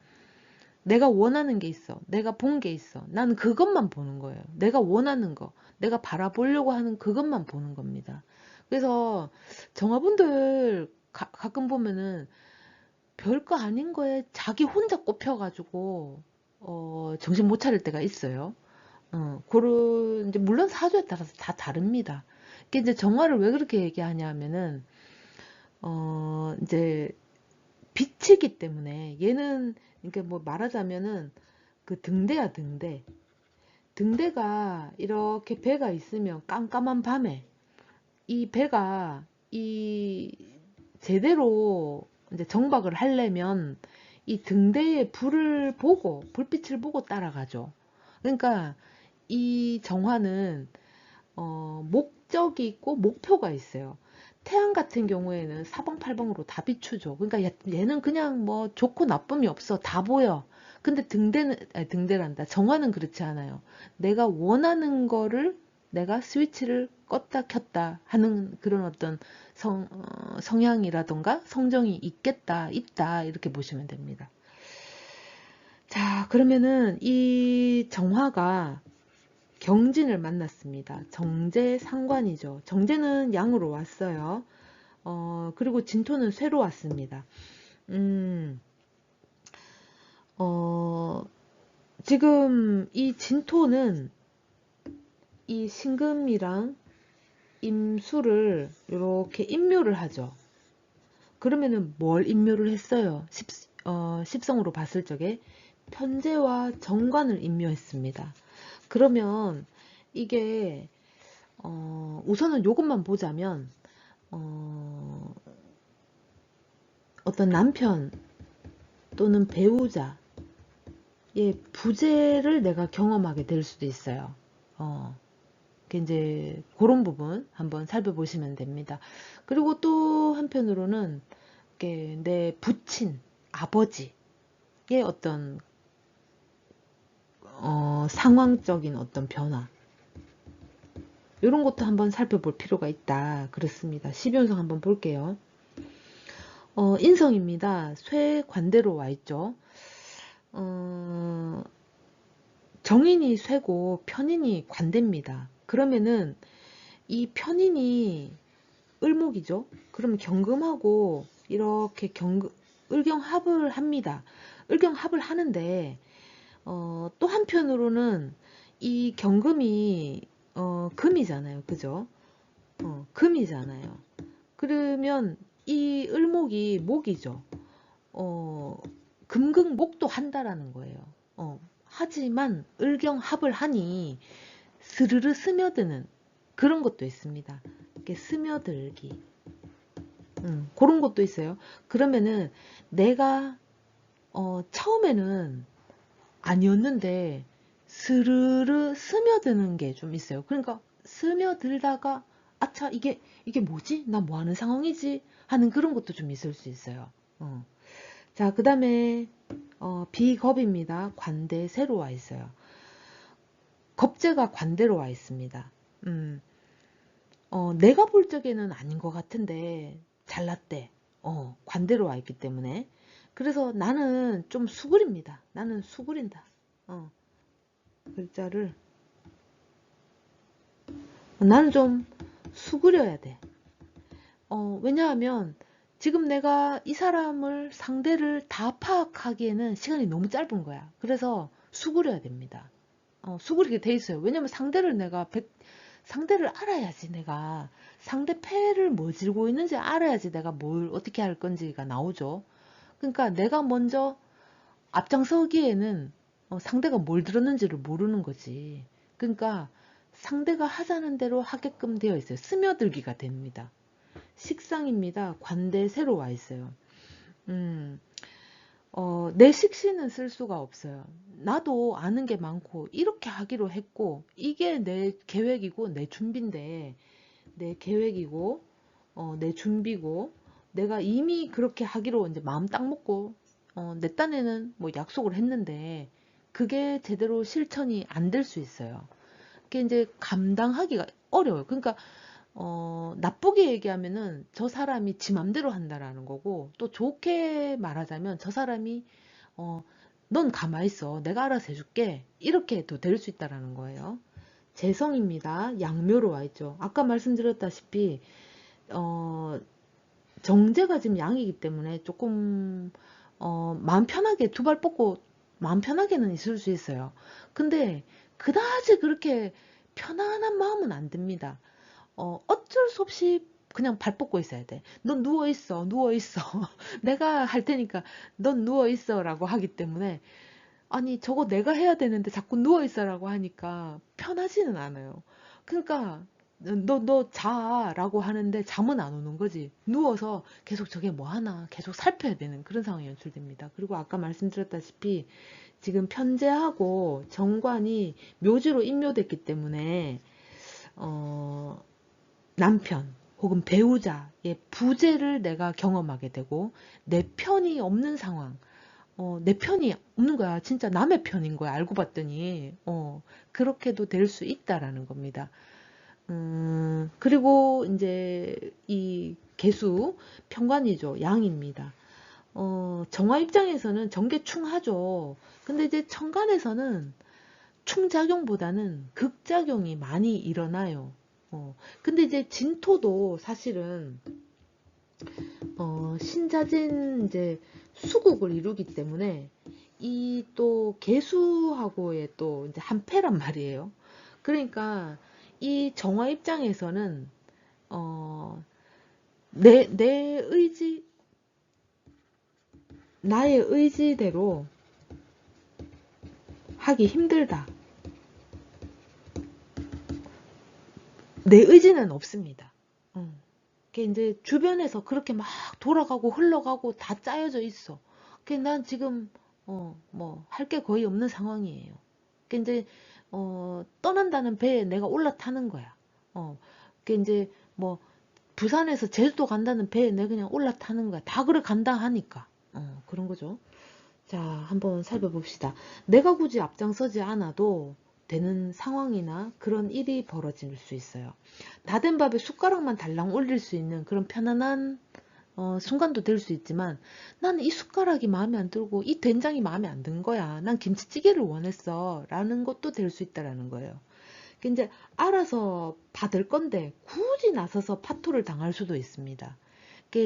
내가 원하는 게 있어. 내가 본 게 있어. 나는 그것만 보는 거예요. 내가 원하는 거. 내가 바라보려고 하는 그것만 보는 겁니다. 그래서 정화분들 가끔 보면은 별거 아닌 거에 자기 혼자 꼽혀가지고 정신 못 차릴 때가 있어요. 그런 이제 물론 사주에 따라서 다 다릅니다. 이게 이제 정화를 왜 그렇게 얘기하냐면은 이제 빛이기 때문에 얘는 그러니까 뭐 말하자면은 그 등대야 등대. 등대가 이렇게 배가 있으면 깜깜한 밤에 이 배가 이 제대로 이제 정박을 하려면 이 등대의 불을 보고 불빛을 보고 따라가죠. 그러니까 이 정화는 목적이 있고 목표가 있어요. 태양 같은 경우에는 사방팔방으로 다 비추죠. 그러니까 얘는 그냥 뭐 좋고 나쁨이 없어. 다 보여. 근데 등대는, 아니, 등대란다. 정화는 그렇지 않아요. 내가 원하는 거를 내가 스위치를 껐다 켰다 하는 그런 어떤 성향이라던가 성정이 있다. 이렇게 보시면 됩니다. 자, 그러면은 이 정화가 경진을 만났습니다. 정제 상관이죠. 정제는 양으로 왔어요. 그리고 진토는 쇠로 왔습니다. 음, 지금 이 진토는 이 신금이랑 임수를 이렇게 인묘를 하죠. 그러면은 뭘 인묘를 했어요? 십성으로 봤을 적에 편재와 정관을 인묘했습니다. 그러면 이게 우선은 요것만 보자면 어떤 남편 또는 배우자의 부재를 내가 경험하게 될 수도 있어요. 이제 그런 부분 한번 살펴보시면 됩니다. 그리고 또 한편으로는 내 부친 아버지의 어떤 상황적인 어떤 변화 이런 것도 한번 살펴볼 필요가 있다. 그렇습니다. 12연성 한번 볼게요. 인성입니다. 쇠 관대로 와 있죠. 정인이 쇠고 편인이 관대입니다. 그러면은 이 편인이 을목이죠. 그럼 경금하고 이렇게 을경합을 합니다. 을경합을 하는데 또 한편으로는 이 경금이 금이잖아요. 그죠? 금이잖아요. 그러면 이 을목이 목이죠. 금극목도 한다라는 거예요. 하지만 을경합을 하니 스르르 스며드는 그런 것도 있습니다. 이렇게 스며들기. 그런 것도 있어요. 그러면은 내가 처음에는 아니었는데 스르르 스며드는 게 좀 있어요. 그러니까 스며들다가 아차 이게 뭐지? 나 뭐 하는 상황이지? 하는 그런 것도 좀 있을 수 있어요. 자, 그 다음에 비겁입니다. 관대 세로 와 있어요. 겁재가 관대로 와 있습니다. 내가 볼 적에는 아닌 것 같은데 잘났대. 관대로 와 있기 때문에. 그래서 나는 좀 수그립니다. 나는 수그린다. 글자를 나는 좀 수그려야 돼. 왜냐하면 지금 내가 이 사람을 상대를 다 파악하기에는 시간이 너무 짧은 거야. 그래서 수그려야 됩니다. 수그리게 돼 있어요. 왜냐면 상대를 알아야지 내가 상대패를 뭐 들고 있는지 알아야지 내가 뭘 어떻게 할 건지가 나오죠. 그러니까 내가 먼저 앞장서기에는 상대가 뭘 들었는지를 모르는 거지. 그러니까 상대가 하자는 대로 하게끔 되어 있어요. 스며들기가 됩니다. 식상입니다. 관대 세로 와 있어요. 내 식신은 쓸 수가 없어요. 나도 아는 게 많고 이렇게 하기로 했고 이게 내 계획이고 내 준비인데 내 계획이고 내 준비고 내가 이미 그렇게 하기로 이제 마음 딱 먹고 내 딴에는 뭐 약속을 했는데 그게 제대로 실천이 안 될 수 있어요. 그게 이제 감당하기가 어려워요. 그러니까 나쁘게 얘기하면은 저 사람이 지 맘대로 한다라는 거고, 또 좋게 말하자면 저 사람이 어, 넌 가만히 있어. 내가 알아서 해줄게. 이렇게도 될 수 있다라는 거예요. 재성입니다. 양묘로 와 있죠. 아까 말씀드렸다시피 어, 정제가 지금 양이기 때문에 조금 마음 편하게 두 발 뻗고 마음 편하게는 있을 수 있어요. 근데 그다지 그렇게 편안한 마음은 안 듭니다. 어쩔 수 없이 그냥 발 뻗고 있어야 돼. 넌 누워 있어, 누워 있어. 내가 할 테니까 넌 누워 있어라고 하기 때문에, 아니 저거 내가 해야 되는데 자꾸 누워 있어라고 하니까 편하지는 않아요. 그러니까 너 자라고 하는데 잠은 안 오는 거지. 누워서 계속 저게 뭐 하나 계속 살펴야 되는 그런 상황이 연출됩니다. 그리고 아까 말씀드렸다시피 지금 편제하고 정관이 묘지로 인묘됐기 때문에 어, 남편 혹은 배우자의 부재를 내가 경험하게 되고 내 편이 없는 상황. 내 편이 없는 거야. 진짜 남의 편인 거야. 알고 봤더니. 그렇게도 될 수 있다라는 겁니다. 그리고 이제 이 개수, 편관이죠. 양입니다. 정화 입장에서는 정계충하죠. 근데 이제 천간에서는 충작용보다는 극작용이 많이 일어나요. 근데 이제 진토도 사실은 신자진 이제 수국을 이루기 때문에 이 또 개수하고의 또 이제 한패란 말이에요. 그러니까 이 정화 입장에서는 내 의지, 나의 의지대로 하기 힘들다. 내 의지는 없습니다. 그게 이제 주변에서 그렇게 막 돌아가고 흘러가고 다 짜여져 있어. 난 지금 뭐 할 게 거의 없는 상황이에요. 그 이제 떠난다는 배에 내가 올라타는 거야. 그 이제 뭐 부산에서 제주도 간다는 배에 내가 그냥 올라타는 거야. 다 그래 간다 하니까. 그런 거죠. 자, 한번 살펴봅시다. 내가 굳이 앞장서지 않아도 되는 상황이나 그런 일이 벌어질 수 있어요. 다 된 밥에 숟가락만 달랑 올릴 수 있는 그런 편안한 순간도 될 수 있지만, 나는 이 숟가락이 마음에 안 들고 이 된장이 마음에 안 든 거야. 난 김치찌개를 원했어. 라는 것도 될 수 있다라는 거예요. 이제 알아서 받을 건데 굳이 나서서 파토를 당할 수도 있습니다.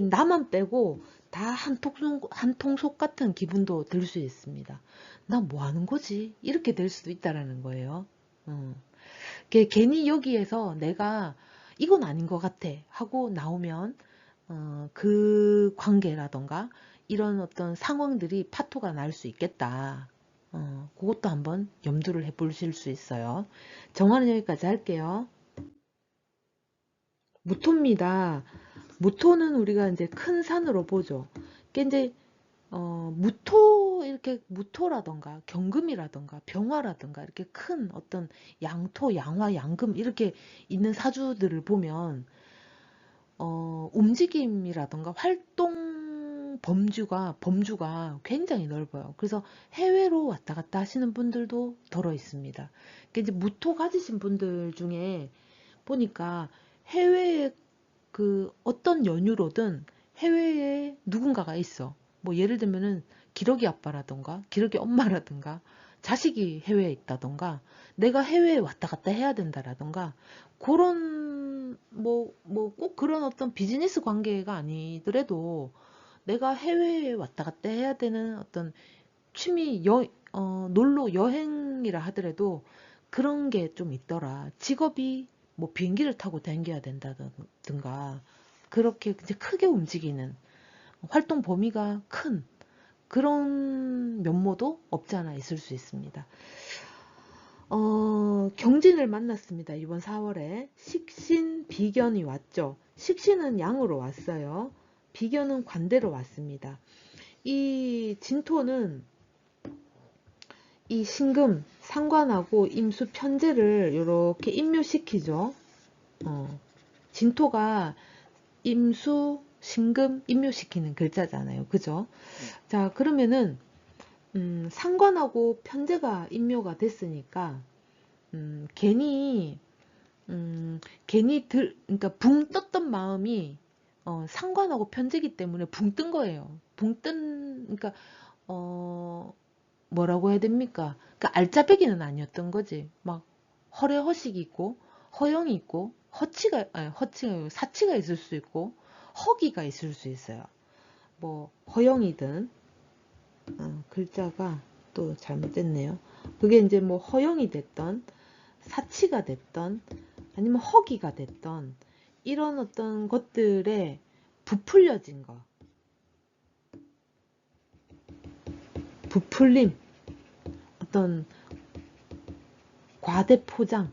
나만 빼고 다 한 통속 같은 기분도 들 수 있습니다. 나 뭐 하는 거지? 이렇게 될 수도 있다라는 거예요. 괜히 여기에서 내가 이건 아닌 것 같아 하고 나오면 그 관계라던가 이런 어떤 상황들이 파토가 날 수 있겠다. 그것도 한번 염두를 해보실 수 있어요. 정화는 여기까지 할게요. 무토입니다. 무토는 우리가 이제 큰 산으로 보죠. 이제 무토 이렇게 무토라던가 경금이라던가 병화라던가 이렇게 큰 어떤 양토, 양화, 양금 이렇게 있는 사주들을 보면 움직임이라던가 활동 범주가 굉장히 넓어요. 그래서 해외로 왔다 갔다 하시는 분들도 덜어 있습니다. 이제 무토 가지신 분들 중에 보니까 해외에 그 어떤 연유로든 해외에 누군가가 있어. 뭐 예를 들면은 기러기 아빠라던가 기러기 엄마라던가 자식이 해외에 있다던가 내가 해외에 왔다 갔다 해야 된다라던가 그런 뭐 꼭 그런 어떤 비즈니스 관계가 아니더라도 내가 해외에 왔다 갔다 해야 되는 어떤 취미 놀러 여행이라 하더라도 그런 게 좀 있더라. 직업이 뭐 비행기를 타고 다녀야 된다든가 그렇게 이제 크게 움직이는 활동 범위가 큰 그런 면모도 없지 않아 있을 수 있습니다. 경진을 만났습니다. 이번 4월에 식신, 비견이 왔죠. 식신은 양으로 왔어요. 비견은 관대로 왔습니다. 이 진토는 이 신금, 상관하고 임수, 편제를 이렇게 인묘시키죠. 진토가 임수, 신금, 인묘시키는 글자잖아요. 그죠? 자, 그러면은 상관하고 편제가 인묘가 됐으니까 괜히 괜히 그러니까 붕 떴던 마음이 상관하고 편제기 때문에 붕 뜬 거예요. 그러니까 어, 뭐라고 해야 됩니까? 그러니까 알짜배기는 아니었던 거지. 막 허례허식이 있고 허영이 있고 허치가 아니고 사치가 있을 수 있고 허기가 있을 수 있어요. 뭐 허영이든 글자가 또 잘못됐네요. 그게 이제 뭐 허영이 됐던 사치가 됐던 아니면 허기가 됐던 이런 어떤 것들에 부풀려진 거, 부풀림, 어떤 과대포장,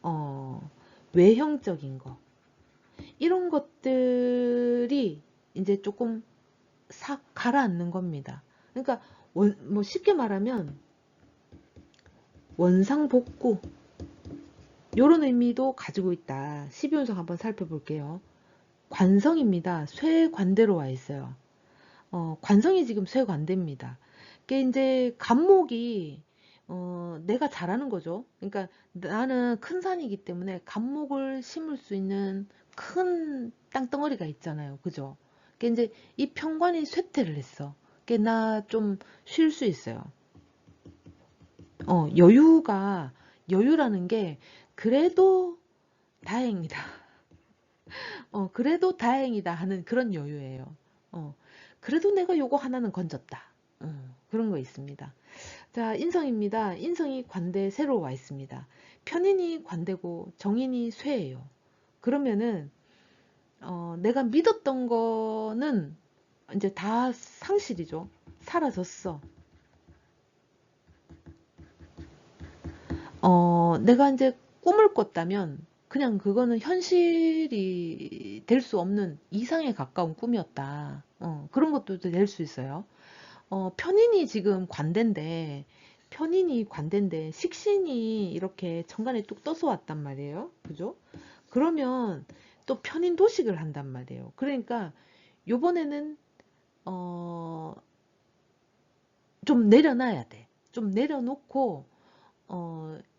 어, 외형적인 거 이런 것들이 이제 조금 싹 가라앉는 겁니다. 그러니까 뭐 쉽게 말하면 원상복구 이런 의미도 가지고 있다. 12운석 한번 살펴볼게요. 관성입니다. 쇠관대로 와 있어요. 관성이 지금 쇠관대입니다. 그게 이제 간목이 내가 잘하는 거죠. 그러니까 나는 큰 산이기 때문에 간목을 심을 수 있는 큰 땅덩어리가 있잖아요. 그죠? 그게 이제 이 평관이 쇠퇴를 했어. 그게 나 좀 쉴 수 있어요. 여유라는 게 그래도 다행이다. 그래도 다행이다 하는 그런 여유예요. 어, 그래도 내가 요거 하나는 건졌다. 그런 거 있습니다. 자, 인성입니다. 인성이 관대 세로 와 있습니다. 편인이 관대고 정인이 쇠예요. 그러면은 내가 믿었던 거는 이제 다 상실이죠. 사라졌어. 내가 이제 꿈을 꿨다면 그냥 그거는 현실이 될 수 없는 이상에 가까운 꿈이었다. 그런 것도 될 수 있어요. 편인이 관대인데 식신이 이렇게 천간에 뚝 떠서 왔단 말이에요. 그죠? 그러면 또 편인 도식을 한단 말이에요. 그러니까 요번에는 어, 좀 내려놔야 돼. 좀 내려놓고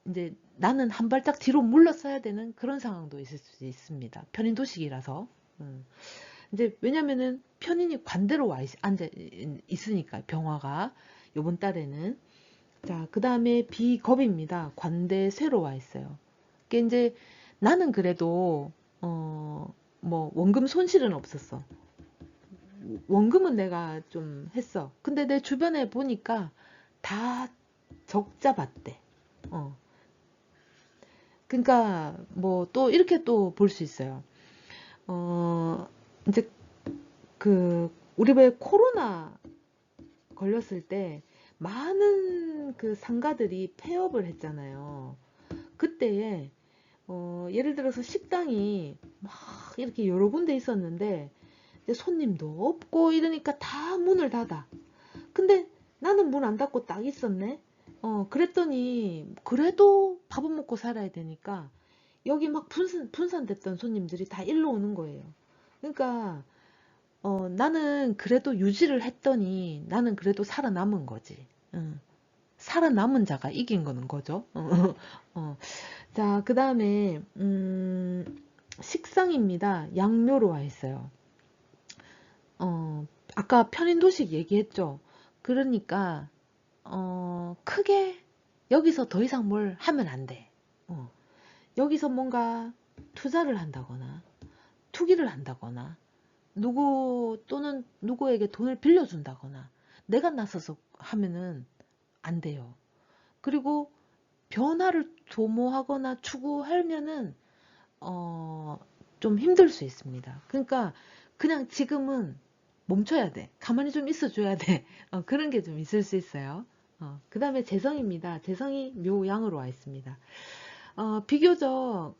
이제 나는 한 발짝 뒤로 물러서야 되는 그런 상황도 있을 수 있습니다. 편인 도식이라서. 이제 왜냐면은 편인이 관대로 앉아 있으니까 병화가 요번 달에는 자, 그 다음에 비겁입니다. 관대 쇠로 와 있어요. 그게 이제 나는 그래도 뭐 원금 손실은 없었어. 원금은 내가 좀 했어. 근데 내 주변에 보니까 다 적자 봤대. 어. 그러니까 뭐 또 이렇게 또 볼 수 있어요. 어, 이제 우리 왜 코로나 걸렸을 때 많은 그 상가들이 폐업을 했잖아요. 그때에 예를 들어서 식당이 막 이렇게 여러 군데 있었는데 이제 손님도 없고 이러니까 다 문을 닫아. 근데 나는 문 안 닫고 딱 있었네. 그랬더니 그래도 밥은 먹고 살아야 되니까 여기 막 분산됐던 손님들이 다 일로 오는 거예요. 그러니까 나는 그래도 유지를 했더니 나는 그래도 살아남은 거지. 응. 살아남은 자가 이긴 거는 거죠. 어. 자, 그 다음에 식상입니다. 양묘로 와 있어요. 아까 편인도식 얘기했죠. 그러니까 크게 여기서 더 이상 뭘 하면 안 돼. 여기서 뭔가 투자를 한다거나 투기를 한다거나 누구 또는 누구에게 돈을 빌려준다거나 내가 나서서 하면은 안 돼요. 그리고 변화를 도모하거나 추구하면은 좀 힘들 수 있습니다. 그러니까 그냥 지금은 멈춰야 돼. 가만히 좀 있어줘야 돼. 그런 게 좀 있을 수 있어요. 그 다음에 재성입니다. 재성이 묘양으로 와 있습니다. 비교적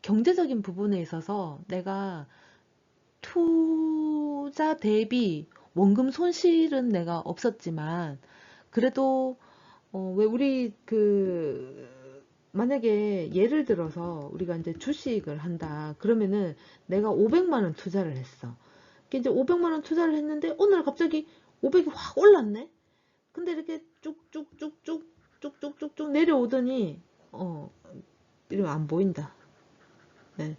경제적인 부분에 있어서 내가 투자 대비 원금 손실은 내가 없었지만 그래도 왜 우리 만약에 예를 들어서 우리가 이제 주식을 한다 그러면은 내가 500만 원 투자를 했어. 이제 500만 원 투자를 했는데 오늘 갑자기 500이 확 올랐네. 근데 이렇게 쭉쭉쭉쭉 쭉쭉쭉쭉 내려오더니 이러면 안 보인다. 네.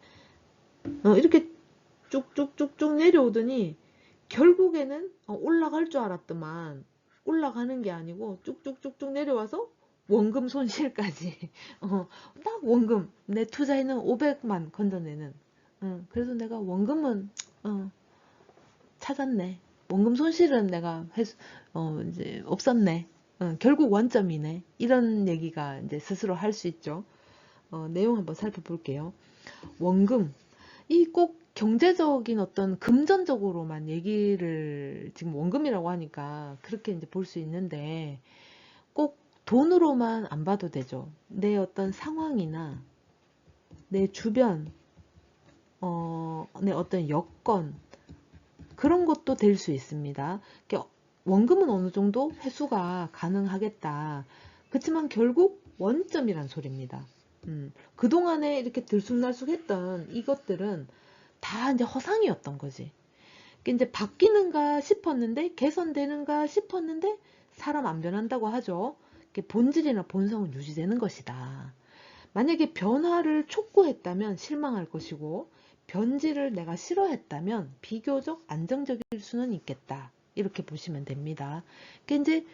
이렇게 쭉쭉쭉쭉 내려오더니 결국에는 올라갈 줄 알았더만 올라가는 게 아니고 쭉쭉쭉쭉 내려와서 원금 손실까지. 딱 원금 내 투자에는 500만 건져내는. 그래서 내가 원금은 찾았네. 원금 손실은 내가 이제 없었네. 결국 원점이네. 이런 얘기가 이제 스스로 할 수 있죠. 내용 한번 살펴볼게요. 원금. 이 꼭 경제적인 어떤 금전적으로만 얘기를 지금 원금이라고 하니까 그렇게 이제 볼 수 있는데 꼭 돈으로만 안 봐도 되죠. 내 어떤 상황이나 내 주변, 내 어떤 여건, 그런 것도 될 수 있습니다. 원금은 어느 정도 회수가 가능하겠다. 그렇지만 결국 원점이란 소리입니다. 그동안에 이렇게 들쑥날쑥 했던 이것들은 다 이제 허상이었던 거지. 이제 바뀌는가 싶었는데, 개선되는가 싶었는데, 사람 안 변한다고 하죠. 본질이나 본성은 유지되는 것이다. 만약에 변화를 촉구했다면 실망할 것이고, 변질을 내가 싫어했다면 비교적 안정적일 수는 있겠다. 이렇게 보시면 됩니다. 이제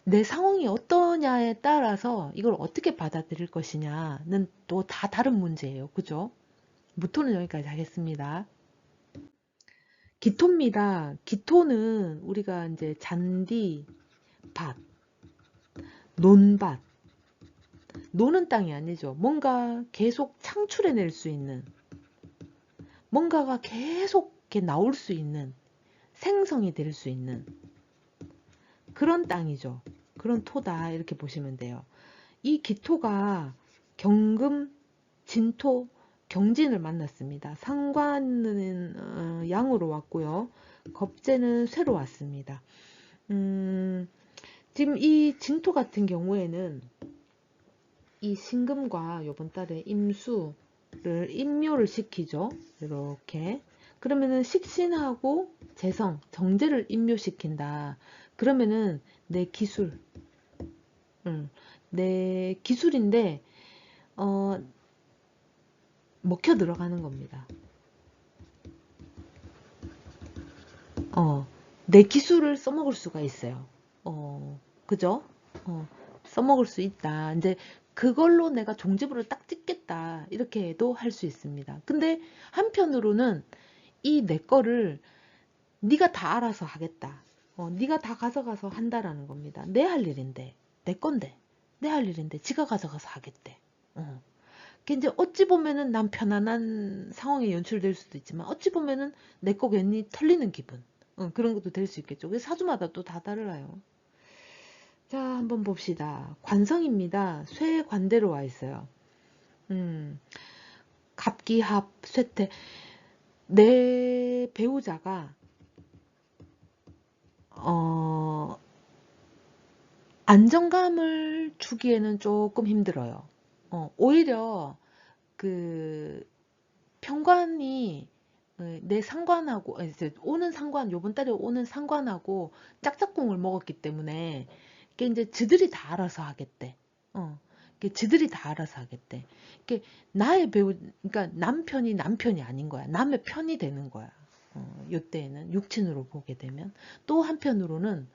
내 상황이 어떠냐에 따라서 이걸 어떻게 받아들일 것이냐는 또 다 다른 문제예요. 그죠? 무토는 여기까지 하겠습니다. 기토입니다. 기토는 우리가 이제 잔디, 밭, 논밭, 노는 땅이 아니죠. 뭔가 계속 창출해낼 수 있는, 뭔가가 계속 이렇게 나올 수 있는, 생성이 될 수 있는 그런 땅이죠. 그런 토다 이렇게 보시면 돼요. 이 기토가 경금, 진토, 경진을 만났습니다. 상관은 양으로 왔고요. 겁재는 쇠로 왔습니다. 지금 이 진토 같은 경우에는 이 신금과 이번 달에 임수를 임묘를 시키죠. 이렇게. 그러면은 식신하고 재성, 정제를 임묘시킨다. 그러면은 내 기술, 내 기술인데 먹혀 들어가는 겁니다. 내 기술을 써먹을 수가 있어요. 그죠? 써먹을 수 있다. 이제 그걸로 내가 종지부를 딱 찍겠다. 이렇게도 할 수 있습니다. 근데 한편으로는 이 내 거를 네가 다 알아서 하겠다. 네가 다 가져가서 한다라는 겁니다. 내 할 일인데, 내 건데, 내 할 일인데 지가 가져가서 하겠대. 이제 어찌 보면은 난 편안한 상황이 연출될 수도 있지만 어찌 보면은 내 거 괜히 털리는 기분. 그런 것도 될 수 있겠죠. 그래서 사주마다 또 다 달라요. 자, 한번 봅시다. 관성입니다. 쇠 관대로 와 있어요. 갑기합, 쇠태. 내 배우자가 안정감을 주기에는 조금 힘들어요. 오히려 그 평관이 내 상관하고 이제 오는 상관 요번 달에 오는 상관하고 짝짝꿍을 먹었기 때문에 이게 이제 지들이 다 알아서 하겠대. 이게 지들이 다 알아서 하겠대. 이게 나의 배우 그러니까 남편이 아닌 거야. 남의 편이 되는 거야. 요때에는 육친으로 보게 되면 또 한편으로는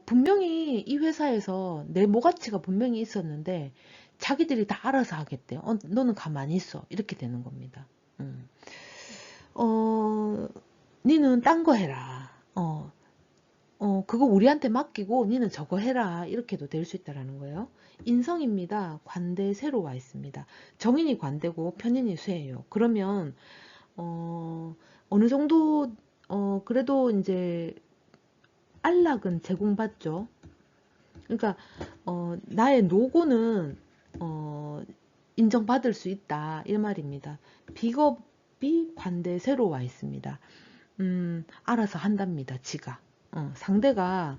분명히 이 회사에서 내 모가치가 분명히 있었는데 자기들이 다 알아서 하겠대. 너는 가만히 있어. 이렇게 되는 겁니다. 어, 니는 딴 거 해라. 그거 우리한테 맡기고 니는 저거 해라. 이렇게도 될 수 있다라는 거예요. 인성입니다. 관대 세로 와 있습니다. 정인이 관대고 편인이 쇠예요. 그러면 어느 정도 그래도 이제 안락은 제공받죠. 그러니까 나의 노고는 인정받을 수 있다 이 말입니다. 비겁이 관대 세로 와 있습니다. 알아서 한답니다. 지가. 상대가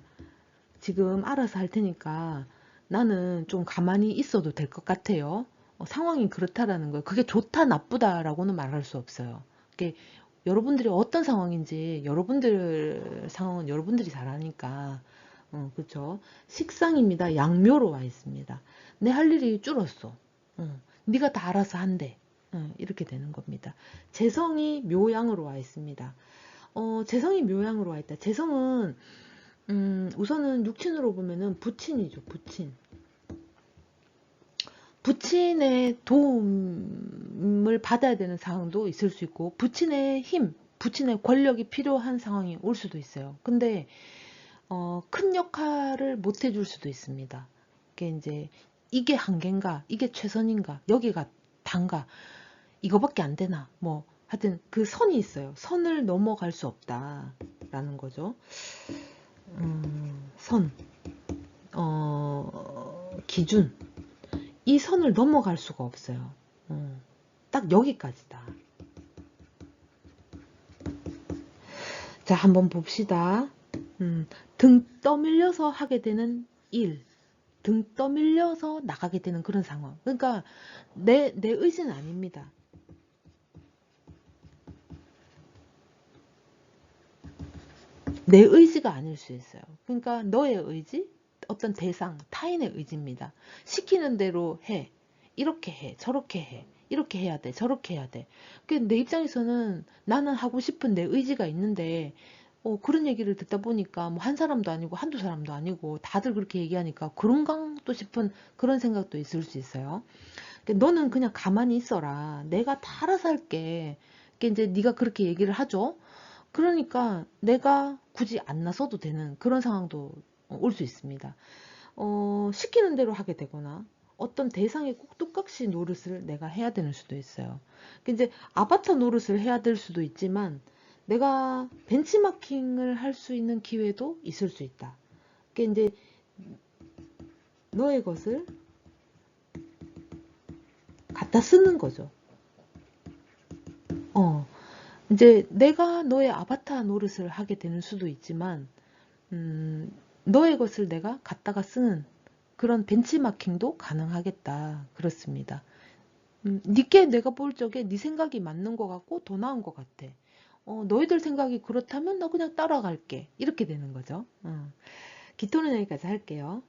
지금 알아서 할 테니까 나는 좀 가만히 있어도 될 것 같아요. 상황이 그렇다라는 거예요. 그게 좋다 나쁘다라고는 말할 수 없어요. 그게 여러분들이 어떤 상황인지 여러분들 상황은 여러분들이 잘 아니까 그렇죠. 식상입니다. 양묘로 와 있습니다. 내 할 일이 줄었어. 네가 다 알아서 한대. 이렇게 되는 겁니다. 재성이 묘양으로 와 있습니다. 재성이 묘양으로 와 있다. 재성은 우선은 육친으로 보면은 부친이죠. 부친. 부친의 도움을 받아야 되는 상황도 있을 수 있고, 부친의 힘, 부친의 권력이 필요한 상황이 올 수도 있어요. 근데 큰 역할을 못 해줄 수도 있습니다. 이게 이제 이게 한계인가, 이게 최선인가, 여기가 단가, 이거밖에 안 되나, 뭐 하여튼 그 선이 있어요. 선을 넘어갈 수 없다라는 거죠. 선, 기준, 이 선을 넘어갈 수가 없어요. 딱 여기까지다. 자, 한번 봅시다. 등 떠밀려서 하게 되는 일, 등 떠밀려서 나가게 되는 그런 상황. 그러니까 내 의지는 아닙니다. 내 의지가 아닐 수 있어요. 그러니까 너의 의지, 어떤 대상, 타인의 의지입니다. 시키는 대로 해. 이렇게 해. 저렇게 해. 이렇게 해야 돼. 저렇게 해야 돼. 내 입장에서는 나는 하고 싶은 내 의지가 있는데 그런 얘기를 듣다 보니까 뭐 한 사람도 아니고 한두 사람도 아니고 다들 그렇게 얘기하니까 그런가 또 싶은 그런 생각도 있을 수 있어요. 너는 그냥 가만히 있어라. 내가 다 알아서 할게. 이제 네가 그렇게 얘기를 하죠. 그러니까 내가 굳이 안 나서도 되는 그런 상황도 올 수 있습니다. 시키는 대로 하게 되거나 어떤 대상의 꼭두각시 노릇을 내가 해야 되는 수도 있어요. 이제 아바타 노릇을 해야 될 수도 있지만 내가 벤치마킹을 할 수 있는 기회도 있을 수 있다. 이제 너의 것을 갖다 쓰는 거죠. 이제 내가 너의 아바타 노릇을 하게 되는 수도 있지만 너의 것을 내가 갖다가 쓰는 그런 벤치마킹도 가능하겠다. 그렇습니다. 니께 내가 볼 적에 네 생각이 맞는 것 같고 더 나은 것 같아. 너희들 생각이 그렇다면 나 그냥 따라갈게. 이렇게 되는 거죠. 기토는 여기까지 할게요.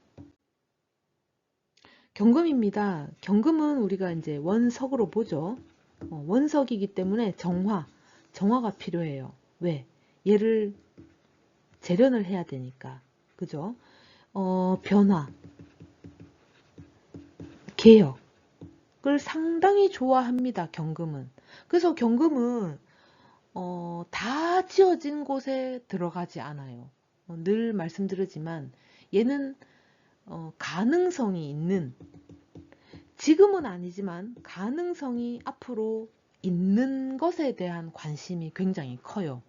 경금입니다. 경금은 우리가 이제 원석으로 보죠. 원석이기 때문에 정화가 필요해요. 왜? 얘를 재련을 해야 되니까. 그죠? 변화, 개혁을 상당히 좋아합니다. 경금은. 그래서 경금은 다 지어진 곳에 들어가지 않아요. 늘 말씀드리지만 얘는 가능성이 있는, 지금은 아니지만 가능성이 앞으로 있는 것에 대한 관심이 굉장히 커요.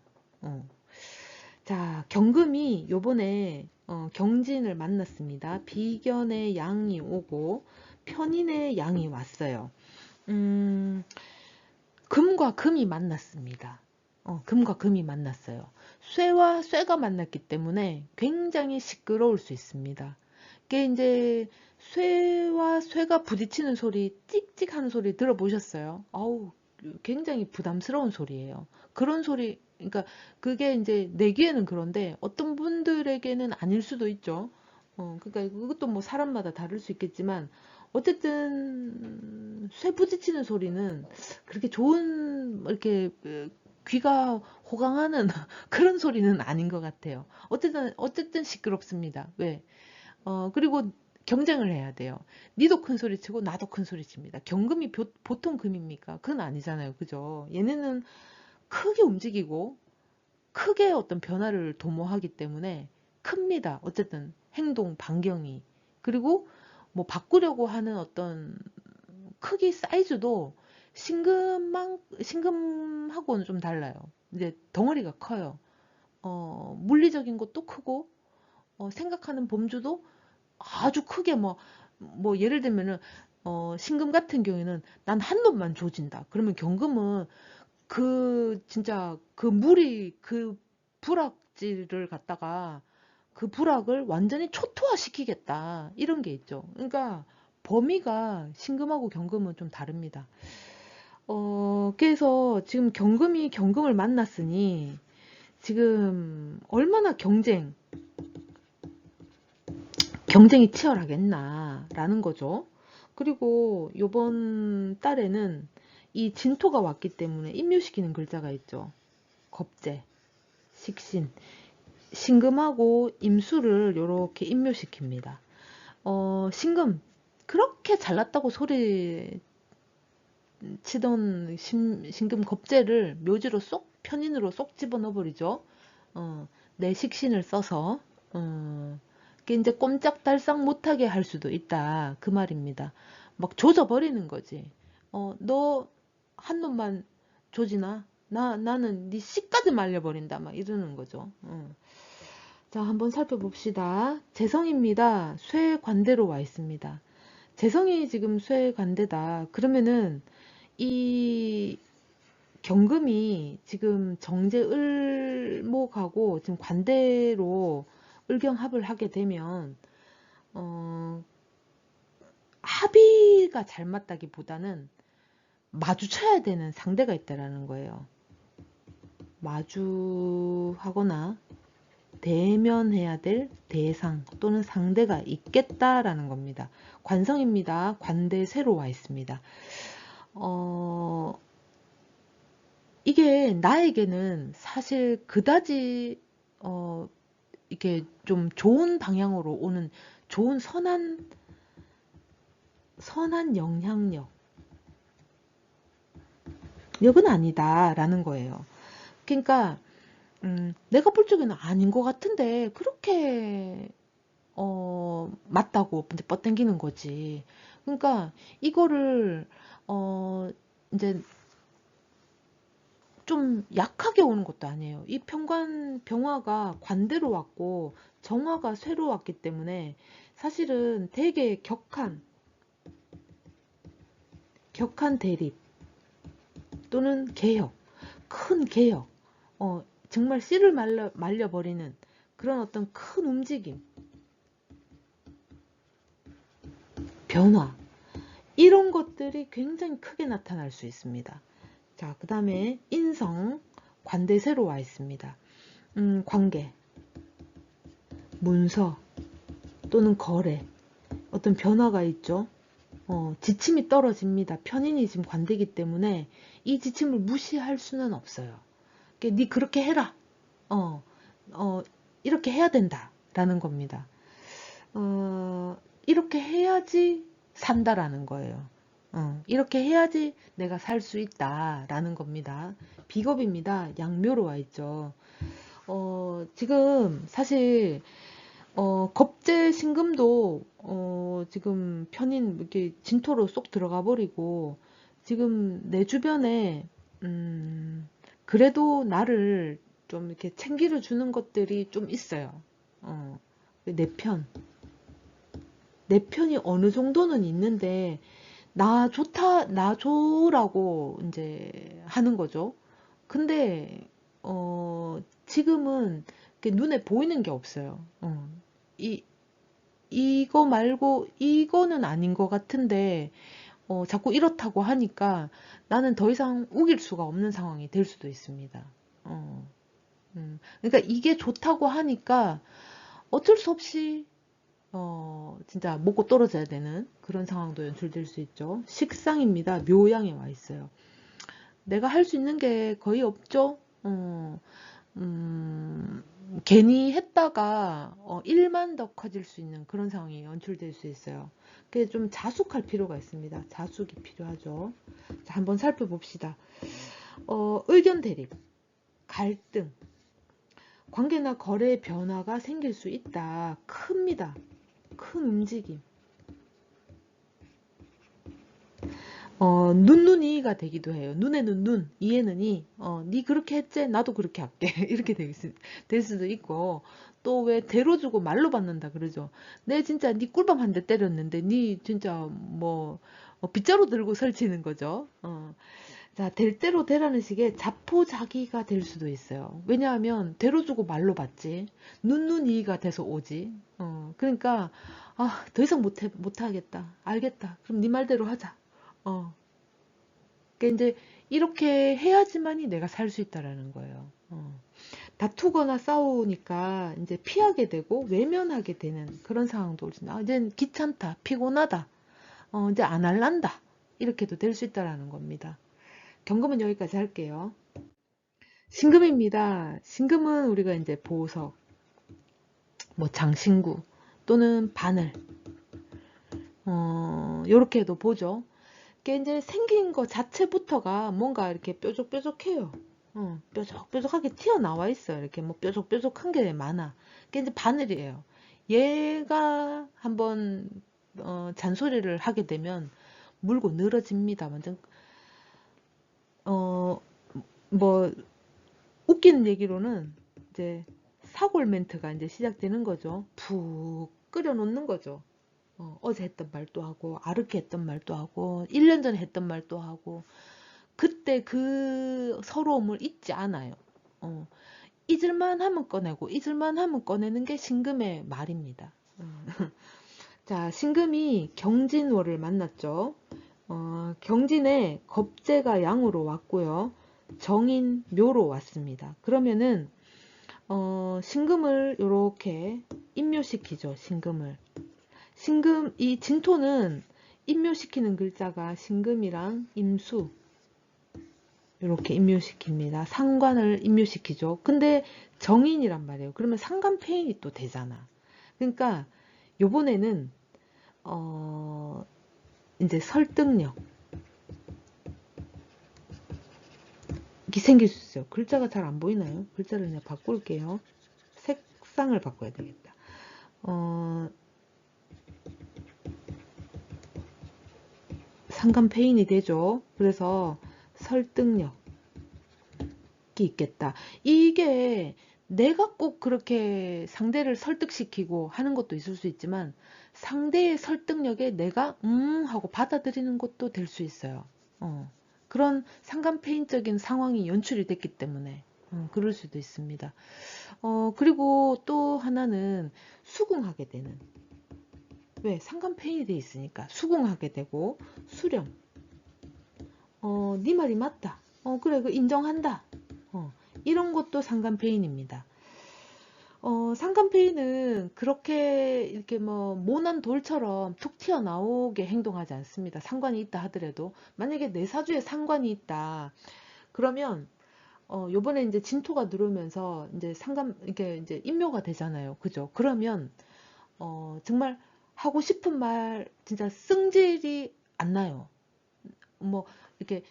자, 경금이 요번에 경진을 만났습니다. 비견의 양이 오고 편인의 양이 왔어요. 금과 금이 만났습니다. 금과 금이 만났어요. 쇠와 쇠가 만났기 때문에 굉장히 시끄러울 수 있습니다. 이게 이제 쇠와 쇠가 부딪히는 소리, 찍찍 하는 소리 들어보셨어요? 어우, 굉장히 부담스러운 소리예요. 그런 소리, 그러니까 그게 이제 내 귀에는 그런데 어떤 분들에게는 아닐 수도 있죠. 그러니까 그것도 뭐 사람마다 다를 수 있겠지만 어쨌든 쇠 부딪히는 소리는 그렇게 좋은 이렇게 귀가 호강하는 그런 소리는 아닌 것 같아요. 어쨌든 시끄럽습니다. 왜? 그리고 경쟁을 해야 돼요. 니도 큰 소리 치고 나도 큰 소리 칩니다. 경금이 보통 금입니까? 그건 아니잖아요. 그죠? 얘네는 크게 움직이고 크게 어떤 변화를 도모하기 때문에 큽니다. 어쨌든 행동 반경이. 그리고 뭐 바꾸려고 하는 어떤 크기 사이즈도 신금하고는 좀 달라요. 이제 덩어리가 커요. 물리적인 것도 크고 생각하는 범주도 아주 크게 뭐 예를 들면은 신금 같은 경우에는 난 한 놈만 조진다. 그러면 경금은 진짜 그 물이 그 불악지를 갖다가 그 불악을 완전히 초토화시키겠다. 이런 게 있죠. 그러니까 범위가 신금하고 경금은 좀 다릅니다. 그래서 지금 경금이 경금을 만났으니 지금 얼마나 경쟁이 치열하겠나라는 거죠. 그리고 요번 달에는 이 진토가 왔기 때문에 임묘시키는 글자가 있죠. 겁재, 식신, 신금하고 임수를 요렇게 임묘시킵니다. 신금 그렇게 잘났다고 소리 치던 신금 겁재를 묘지로 쏙 편인으로 쏙 집어넣어 버리죠. 내 식신을 써서 그게 이제 꼼짝달싹 못하게 할 수도 있다 그 말입니다. 막 조져버리는 거지. 너 한 놈만 조지나? 나는 네 씨까지 말려버린다 막 이러는 거죠. 자, 한번 살펴봅시다. 재성입니다. 쇠관대로 와 있습니다. 재성이 지금 쇠관대다. 그러면은 이 경금이 지금 정제을목하고 지금 관대로 을경합을 하게 되면 합의가 잘 맞다기보다는 마주쳐야 되는 상대가 있다라는 거예요. 마주하거나 대면해야 될 대상 또는 상대가 있겠다라는 겁니다. 관성입니다. 관대 새로 와 있습니다. 이게 나에게는 사실 그다지 이게 좀 좋은 방향으로 오는 좋은 선한 영향력은 아니다라는 거예요. 그러니까 내가 볼 적에는 아닌 것 같은데 그렇게 맞다고 이제 뻗당기는 거지. 그러니까 이거를 이제 좀 약하게 오는 것도 아니에요. 이 병화가 관대로 왔고 정화가 쇠로 왔기 때문에 사실은 되게 격한 대립 또는 개혁, 큰 개혁, 정말 씨를 말려버리는 그런 어떤 큰 움직임, 변화 이런 것들이 굉장히 크게 나타날 수 있습니다. 자, 그 다음에 인성, 관대세로 와 있습니다. 관계, 문서 또는 거래, 어떤 변화가 있죠. 지침이 떨어집니다. 편인이 지금 관대기 때문에 이 지침을 무시할 수는 없어요. 네 그렇게 해라. 어, 이렇게 해야 된다. 라는 겁니다. 이렇게 해야지 산다라는 거예요. 이렇게 해야지 내가 살 수 있다라는 겁니다. 비겁입니다. 양묘로 와 있죠. 지금 사실 겁재 신금도 지금 편인 이렇게 진토로 쏙 들어가 버리고 지금 내 주변에 그래도 나를 좀 이렇게 챙기려 주는 것들이 좀 있어요. 내 편. 내 편이 어느 정도는 있는데 나 좋다, 나 줘라고 이제 하는 거죠. 근데 지금은 이렇게 눈에 보이는 게 없어요. 이 이거 말고 이거는 아닌 것 같은데 자꾸 이렇다고 하니까 나는 더 이상 우길 수가 없는 상황이 될 수도 있습니다. 그러니까 이게 좋다고 하니까 어쩔 수 없이 진짜 먹고 떨어져야 되는 그런 상황도 연출될 수 있죠. 식상입니다. 묘양에 와 있어요. 내가 할 수 있는 게 거의 없죠. 괜히 했다가 일만 더 커질 수 있는 그런 상황이 연출될 수 있어요. 그게 좀 자숙할 필요가 있습니다. 자숙이 필요하죠. 자, 한번 살펴봅시다. 의견 대립, 갈등, 관계나 거래의 변화가 생길 수 있다. 큽니다. 큰 움직임. 눈이가 되기도 해요. 눈에는 눈, 이에는 이. 니 그렇게 했지? 나도 그렇게 할게. 이렇게 될 수도 있고. 또 왜 대로 주고 말로 받는다 그러죠. 내 진짜 니 꿀밤 한 대 때렸는데 니 진짜 뭐 빗자루 들고 설치는 거죠. 자, 될 대로 되라는 식의 자포자기가 될 수도 있어요. 왜냐하면 대로 주고 말로 받지. 눈이가 돼서 오지. 그러니까 더 이상 못하겠다. 알겠다. 그럼 네 말대로 하자. 그러니까 이제 이렇게 해야지만이 내가 살 수 있다라는 거예요. 다투거나 싸우니까 이제 피하게 되고 외면하게 되는 그런 상황도 오지. 이젠 귀찮다, 피곤하다. 이제 안 할란다. 이렇게도 될 수 있다라는 겁니다. 경금은 여기까지 할게요. 신금입니다. 신금은 우리가 이제 보석, 뭐 장신구 또는 바늘, 요렇게도 보죠. 이게 이제 생긴 거 자체부터가 뭔가 이렇게 뾰족뾰족해요. 뾰족뾰족하게 튀어나와 있어요. 이렇게 뭐 뾰족뾰족한 게 많아. 이게 이제 바늘이에요. 얘가 한번 잔소리를 하게 되면 물고 늘어집니다. 완전 뭐 웃기는 얘기로는 이제 사골 멘트가 이제 시작되는 거죠. 푹 끓여 놓는 거죠. 어제 했던 말도 하고 아르케 했던 말도 하고 1년 전에 했던 말도 하고 그때 그 서러움을 잊지 않아요. 잊을만 하면 꺼내고 잊을만 하면 꺼내는 게 신금의 말입니다. 자, 신금이 경진월을 만났죠. 경진에 겁재가 양으로 왔고요. 정인 묘로 왔습니다. 그러면은 신금을 이렇게 임묘시키죠. 신금을. 신금 이 진토는 임묘시키는 글자가 신금이랑 임수 이렇게 임묘시킵니다. 상관을 임묘시키죠. 근데 정인이란 말이에요. 그러면 상관폐인이 또 되잖아. 그러니까 요번에는 이제 설득력 이 생길 수 있어요. 글자가 잘 안 보이나요? 글자를 그냥 바꿀게요. 색상을 바꿔야 되겠다. 상관폐인이 되죠. 그래서 설득력이 있겠다. 이게 내가 꼭 그렇게 상대를 설득시키고 하는 것도 있을 수 있지만 상대의 설득력에 내가 하고 받아들이는 것도 될 수 있어요. 그런 상관폐인적인 상황이 연출이 됐기 때문에 그럴 수도 있습니다. 그리고 또 하나는 수긍하게 되는 왜 상관폐인이 돼 있으니까 수긍하게 되고 수렴 네 말이 맞다. 그래 그 인정한다. 이런 것도 상관폐인입니다. 상간페이는 그렇게 이렇게 뭐 모난 돌처럼 툭 튀어나오게 행동하지 않습니다. 상관이 있다 하더라도 만약에 내 사주에 상관이 있다 그러면 요번에 이제 진토가 들어오면서 이제 상관 이게 이제 인묘가 되잖아요. 그죠? 그러면 정말 하고 싶은 말 진짜 승질이 안 나요. 뭐 이렇게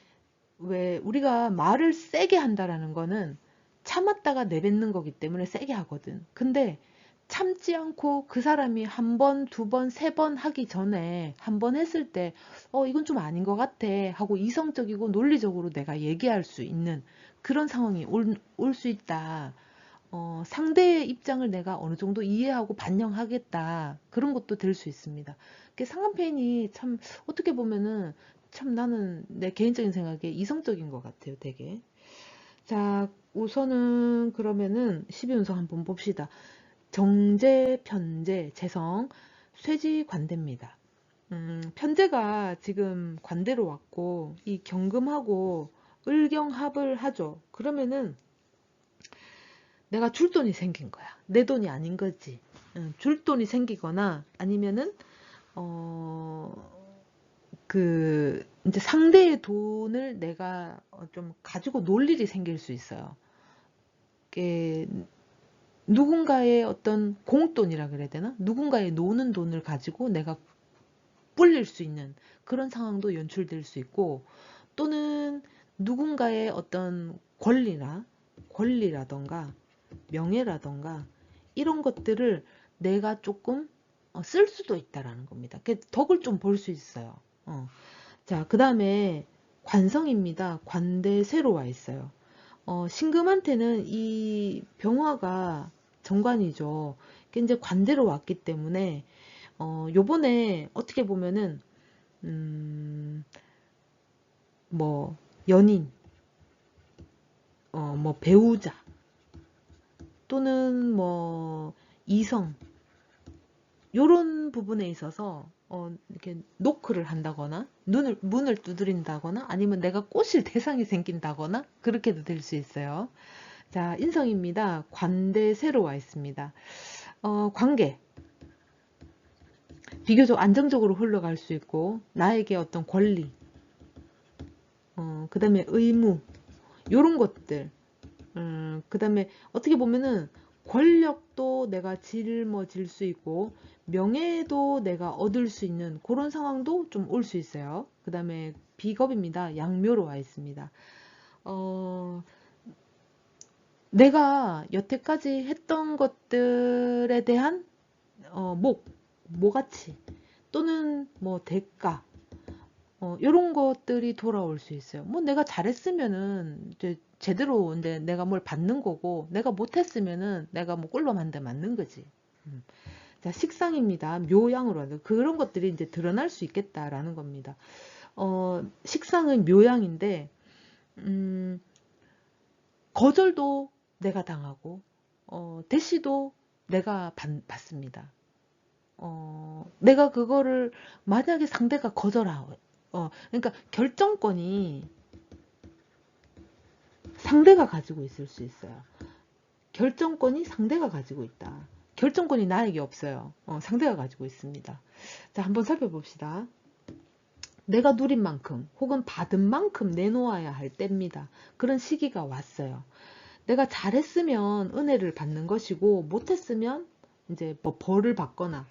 왜 우리가 말을 세게 한다라는 거는 참았다가 내뱉는 거기 때문에 세게 하거든. 근데 참지 않고 그 사람이 한 번, 두 번, 세 번 하기 전에 한 번 했을 때, 이건 좀 아닌 것 같아 하고 이성적이고 논리적으로 내가 얘기할 수 있는 그런 상황이 올 수 있다. 상대의 입장을 내가 어느 정도 이해하고 반영하겠다. 그런 것도 될 수 있습니다. 상한페인이 참 어떻게 보면은 참 나는 내 개인적인 생각에 이성적인 것 같아요. 되게. 자, 우선은 그러면은 12운석 한번 봅시다. 정제, 편제, 재성, 쇠지, 관대입니다. 편제가 지금 관대로 왔고 이 경금하고 을경합을 하죠. 그러면은 내가 줄 돈이 생긴 거야. 내 돈이 아닌 거지. 줄 돈이 생기거나 아니면은 이제 상대의 돈을 내가 좀 가지고 놀 일이 생길 수 있어요. 이게 누군가의 어떤 공돈이라 그래야 되나? 누군가의 노는 돈을 가지고 내가 불릴 수 있는 그런 상황도 연출될 수 있고 또는 누군가의 어떤 권리라던가 명예라던가 이런 것들을 내가 조금 쓸 수도 있다라는 겁니다. 덕을 좀 볼 수 있어요. 자, 그 다음에 관성입니다. 관대세로 와 있어요. 신금한테는 이 병화가 정관이죠. 이제 관대로 왔기 때문에 요번에 어떻게 보면은 뭐 연인, 뭐 배우자 또는 뭐 이성 요런 부분에 있어서 이렇게 노크를 한다거나 문을 두드린다거나 아니면 내가 꼬실 대상이 생긴다거나 그렇게도 될 수 있어요. 자, 인성입니다. 관대세로 와 있습니다. 관계 비교적 안정적으로 흘러갈 수 있고, 나에게 어떤 권리, 그 다음에 의무, 요런 것들, 그 다음에 어떻게 보면은 권력도 내가 짊어질 수 있고, 명예도 내가 얻을 수 있는 그런 상황도 좀 올 수 있어요. 그 다음에 비겁입니다. 양묘로 와 있습니다. 어, 내가 여태까지 했던 것들에 대한 모가치 또는 뭐 대가 이런 것들이 돌아올 수 있어요. 뭐 내가 잘했으면은 이제 제대로 이제 내가 뭘 받는 거고 내가 못했으면은 내가 뭐 꿀밤 한 대 맞는 거지. 음. 자, 식상입니다. 묘양으로 하는 그런 것들이 이제 드러날 수 있겠다라는 겁니다. 식상은 묘양인데 음, 거절도 내가 당하고 대시도 내가 받습니다. 내가 그거를 만약에 상대가 거절하고 그러니까 결정권이 상대가 가지고 있을 수 있어요. 결정권이 상대가 가지고 있다. 결정권이 나에게 없어요. 상대가 가지고 있습니다. 자, 한번 살펴봅시다. 내가 누린 만큼 혹은 받은 만큼 내놓아야 할 때입니다. 그런 시기가 왔어요. 내가 잘했으면 은혜를 받는 것이고 못했으면 이제 뭐 벌을 받거나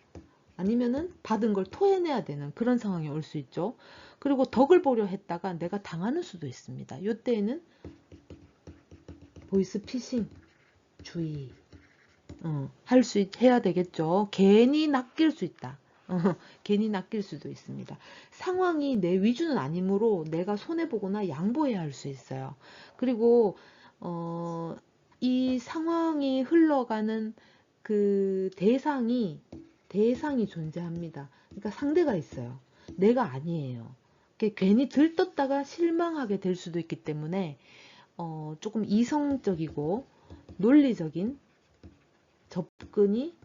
아니면은 받은 걸 토해내야 되는 그런 상황이 올 수 있죠. 그리고 덕을 보려 했다가 내가 당하는 수도 있습니다. 이때에는 보이스피싱 주의 해야 되겠죠. 괜히 낚일 수 있다. 괜히 낚일 수도 있습니다. 상황이 내 위주는 아니므로 내가 손해보거나 양보해야 할 수 있어요. 그리고 이 상황이 흘러가는 그 대상이 존재합니다. 그러니까 상대가 있어요. 내가 아니에요. 괜히 들떴다가 실망하게 될 수도 있기 때문에 조금 이성적이고 논리적인 접근이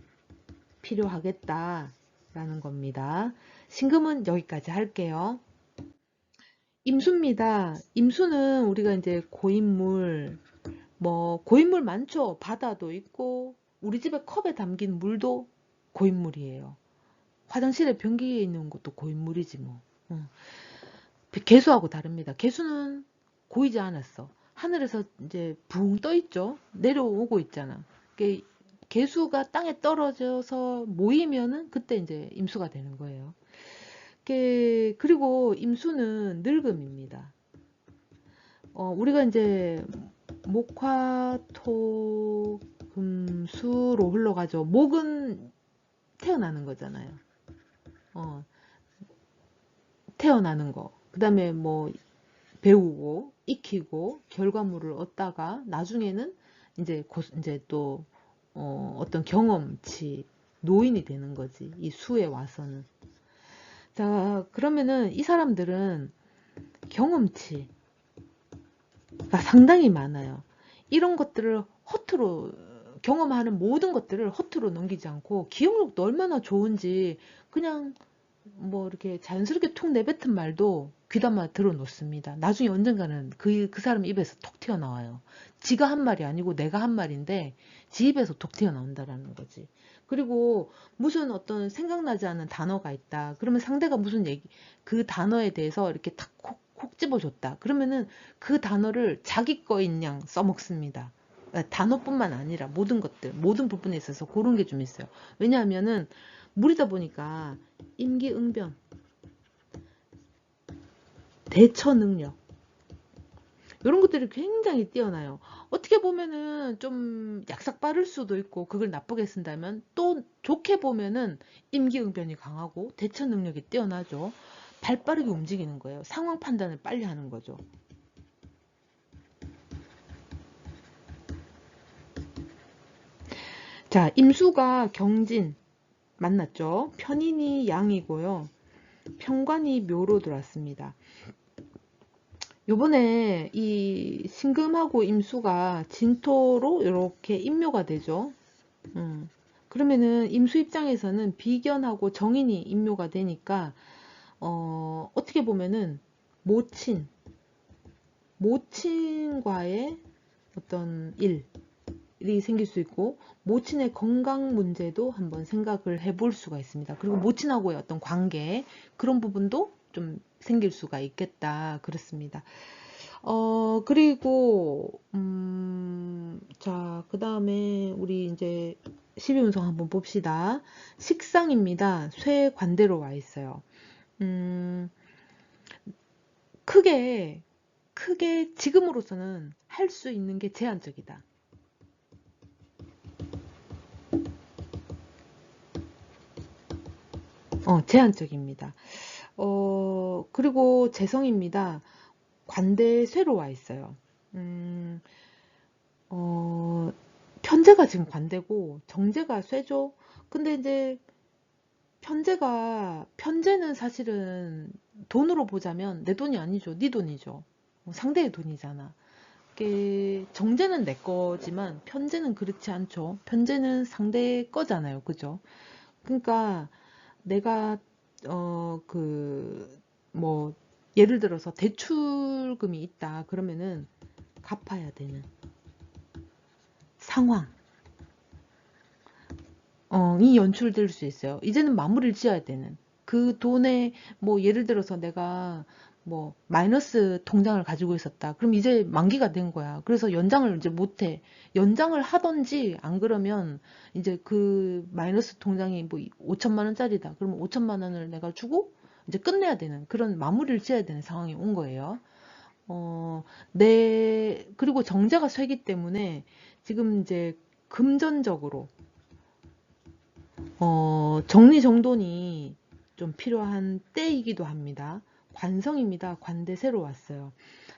필요하겠다라는 겁니다. 신금은 여기까지 할게요. 임수입니다. 임수는 우리가 이제 고인물, 뭐 고인물 많죠. 바다도 있고 우리 집에 컵에 담긴 물도 고인물이에요. 화장실에 변기에 있는 것도 고인물이지 뭐. 개수하고 다릅니다. 개수는 고이지 않았어. 하늘에서 이제 붕 떠 있죠. 내려오고 있잖아. 개수가 땅에 떨어져서 모이면은 그때 이제 임수가 되는 거예요. 그리고 임수는 늙음입니다. 우리가 이제 목화토 금수로 흘러가죠. 목은 태어나는 거잖아요. 어, 태어나는 거. 그 다음에 뭐 배우고 익히고 결과물을 얻다가 나중에는 이제 또 어떤 경험치 노인이 되는 거지. 이 수에 와서는. 자, 그러면은 이 사람들은 경험치가 상당히 많아요. 이런 것들을 허투루 경험하는 모든 것들을 허투루 넘기지 않고 기억력도 얼마나 좋은지 그냥 뭐 이렇게 자연스럽게 툭 내뱉은 말도 귀담아 들어놓습니다. 나중에 언젠가는 그 사람 입에서 톡 튀어나와요. 지가 한 말이 아니고 내가 한 말인데 지 입에서 톡 튀어나온다라는 거지. 그리고 무슨 어떤 생각나지 않는 단어가 있다. 그러면 상대가 무슨 그 단어에 대해서 이렇게 콕 집어줬다. 그러면은 그 단어를 자기 거인 양 써먹습니다. 단어뿐만 아니라 모든 것들, 모든 부분에 있어서 그런 게 좀 있어요. 왜냐하면은 물이다 보니까 임기응변, 대처 능력 이런 것들이 굉장히 뛰어나요. 어떻게 보면은 좀 약삭 빠를 수도 있고 그걸 나쁘게 쓴다면 또 좋게 보면은 임기응변이 강하고 대처 능력이 뛰어나죠. 발빠르게 움직이는 거예요. 상황 판단을 빨리 하는 거죠. 자, 임수가 경진 만났죠. 편인이 양이고요. 편관이 묘로 들어왔습니다. 요번에 이 신금하고 임수가 진토로 이렇게 임묘가 되죠. 그러면은 임수 입장에서는 비견하고 정인이 임묘가 되니까 어떻게 보면은 모친과의 어떤 일 일이 생길 수 있고, 모친의 건강 문제도 한번 생각을 해볼 수가 있습니다. 그리고 모친하고의 어떤 관계, 그런 부분도 좀 생길 수가 있겠다. 그렇습니다. 그리고, 자, 그 다음에 우리 이제 12운성 한번 봅시다. 식상입니다. 쇠 관대로 와 있어요. 음, 크게 지금으로서는 할 수 있는 게 제한적이다. 제한적입니다. 그리고 재성입니다. 관대 쇠로 와 있어요. 음, 어, 편제가 지금 관대고 정제가 쇠죠. 근데 이제 편제는 사실은 돈으로 보자면 내 돈이 아니죠. 네 돈이죠. 상대의 돈이잖아. 이게 정제는 내 거지만 편제는 그렇지 않죠. 편제는 상대 거잖아요. 그죠? 그러니까 내가 뭐 예를 들어서 대출금이 있다 그러면은 갚아야 되는 상황 이 연출될 수 있어요. 이제는 마무리를 지어야 되는 그 돈에 뭐 예를 들어서 내가 뭐 마이너스 통장을 가지고 있었다. 그럼 이제 만기가 된 거야. 그래서 연장을 이제 못해. 연장을 하던지 안 그러면 이제 그 마이너스 통장이 뭐 5천만 원짜리다. 그러면 5천만 원을 내가 주고 이제 끝내야 되는 그런 마무리를 지어야 되는 상황이 온 거예요. 그리고 정제가 쇠기 때문에 지금 이제 금전적으로 정리정돈이 좀 필요한 때이기도 합니다. 관성입니다. 관대세로 왔어요.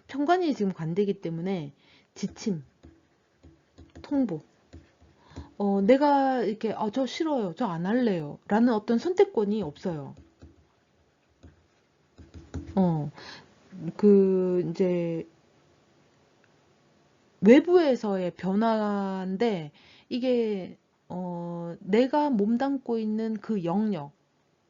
편관이 지금 관대이기 때문에 지침, 통보. 내가 이렇게, 저 싫어요. 저 안 할래요. 라는 어떤 선택권이 없어요. 어, 이제, 외부에서의 변화인데, 이게, 내가 몸담고 있는 그 영역,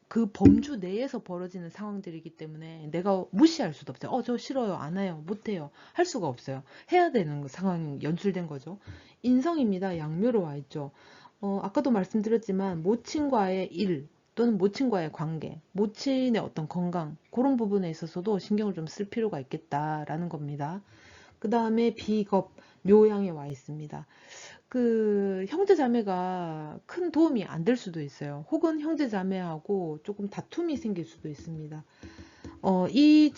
그 범주 내에서 벌어지는 상황들이기 때문에 내가 무시할 수도 없어요. 저 싫어요. 안 해요. 못 해요. 할 수가 없어요. 해야 되는 상황이 연출된 거죠. 인성입니다. 양묘로 와 있죠. 아까도 말씀드렸지만 모친과의 일 또는 모친과의 관계, 모친의 어떤 건강 그런 부분에 있어서도 신경을 좀 쓸 필요가 있겠다라는 겁니다. 그 다음에 비겁, 묘양에 와 있습니다. 그 형제 자매가 큰 도움이 안 될 수도 있어요. 혹은 형제 자매하고 조금 다툼이 생길 수도 있습니다. 이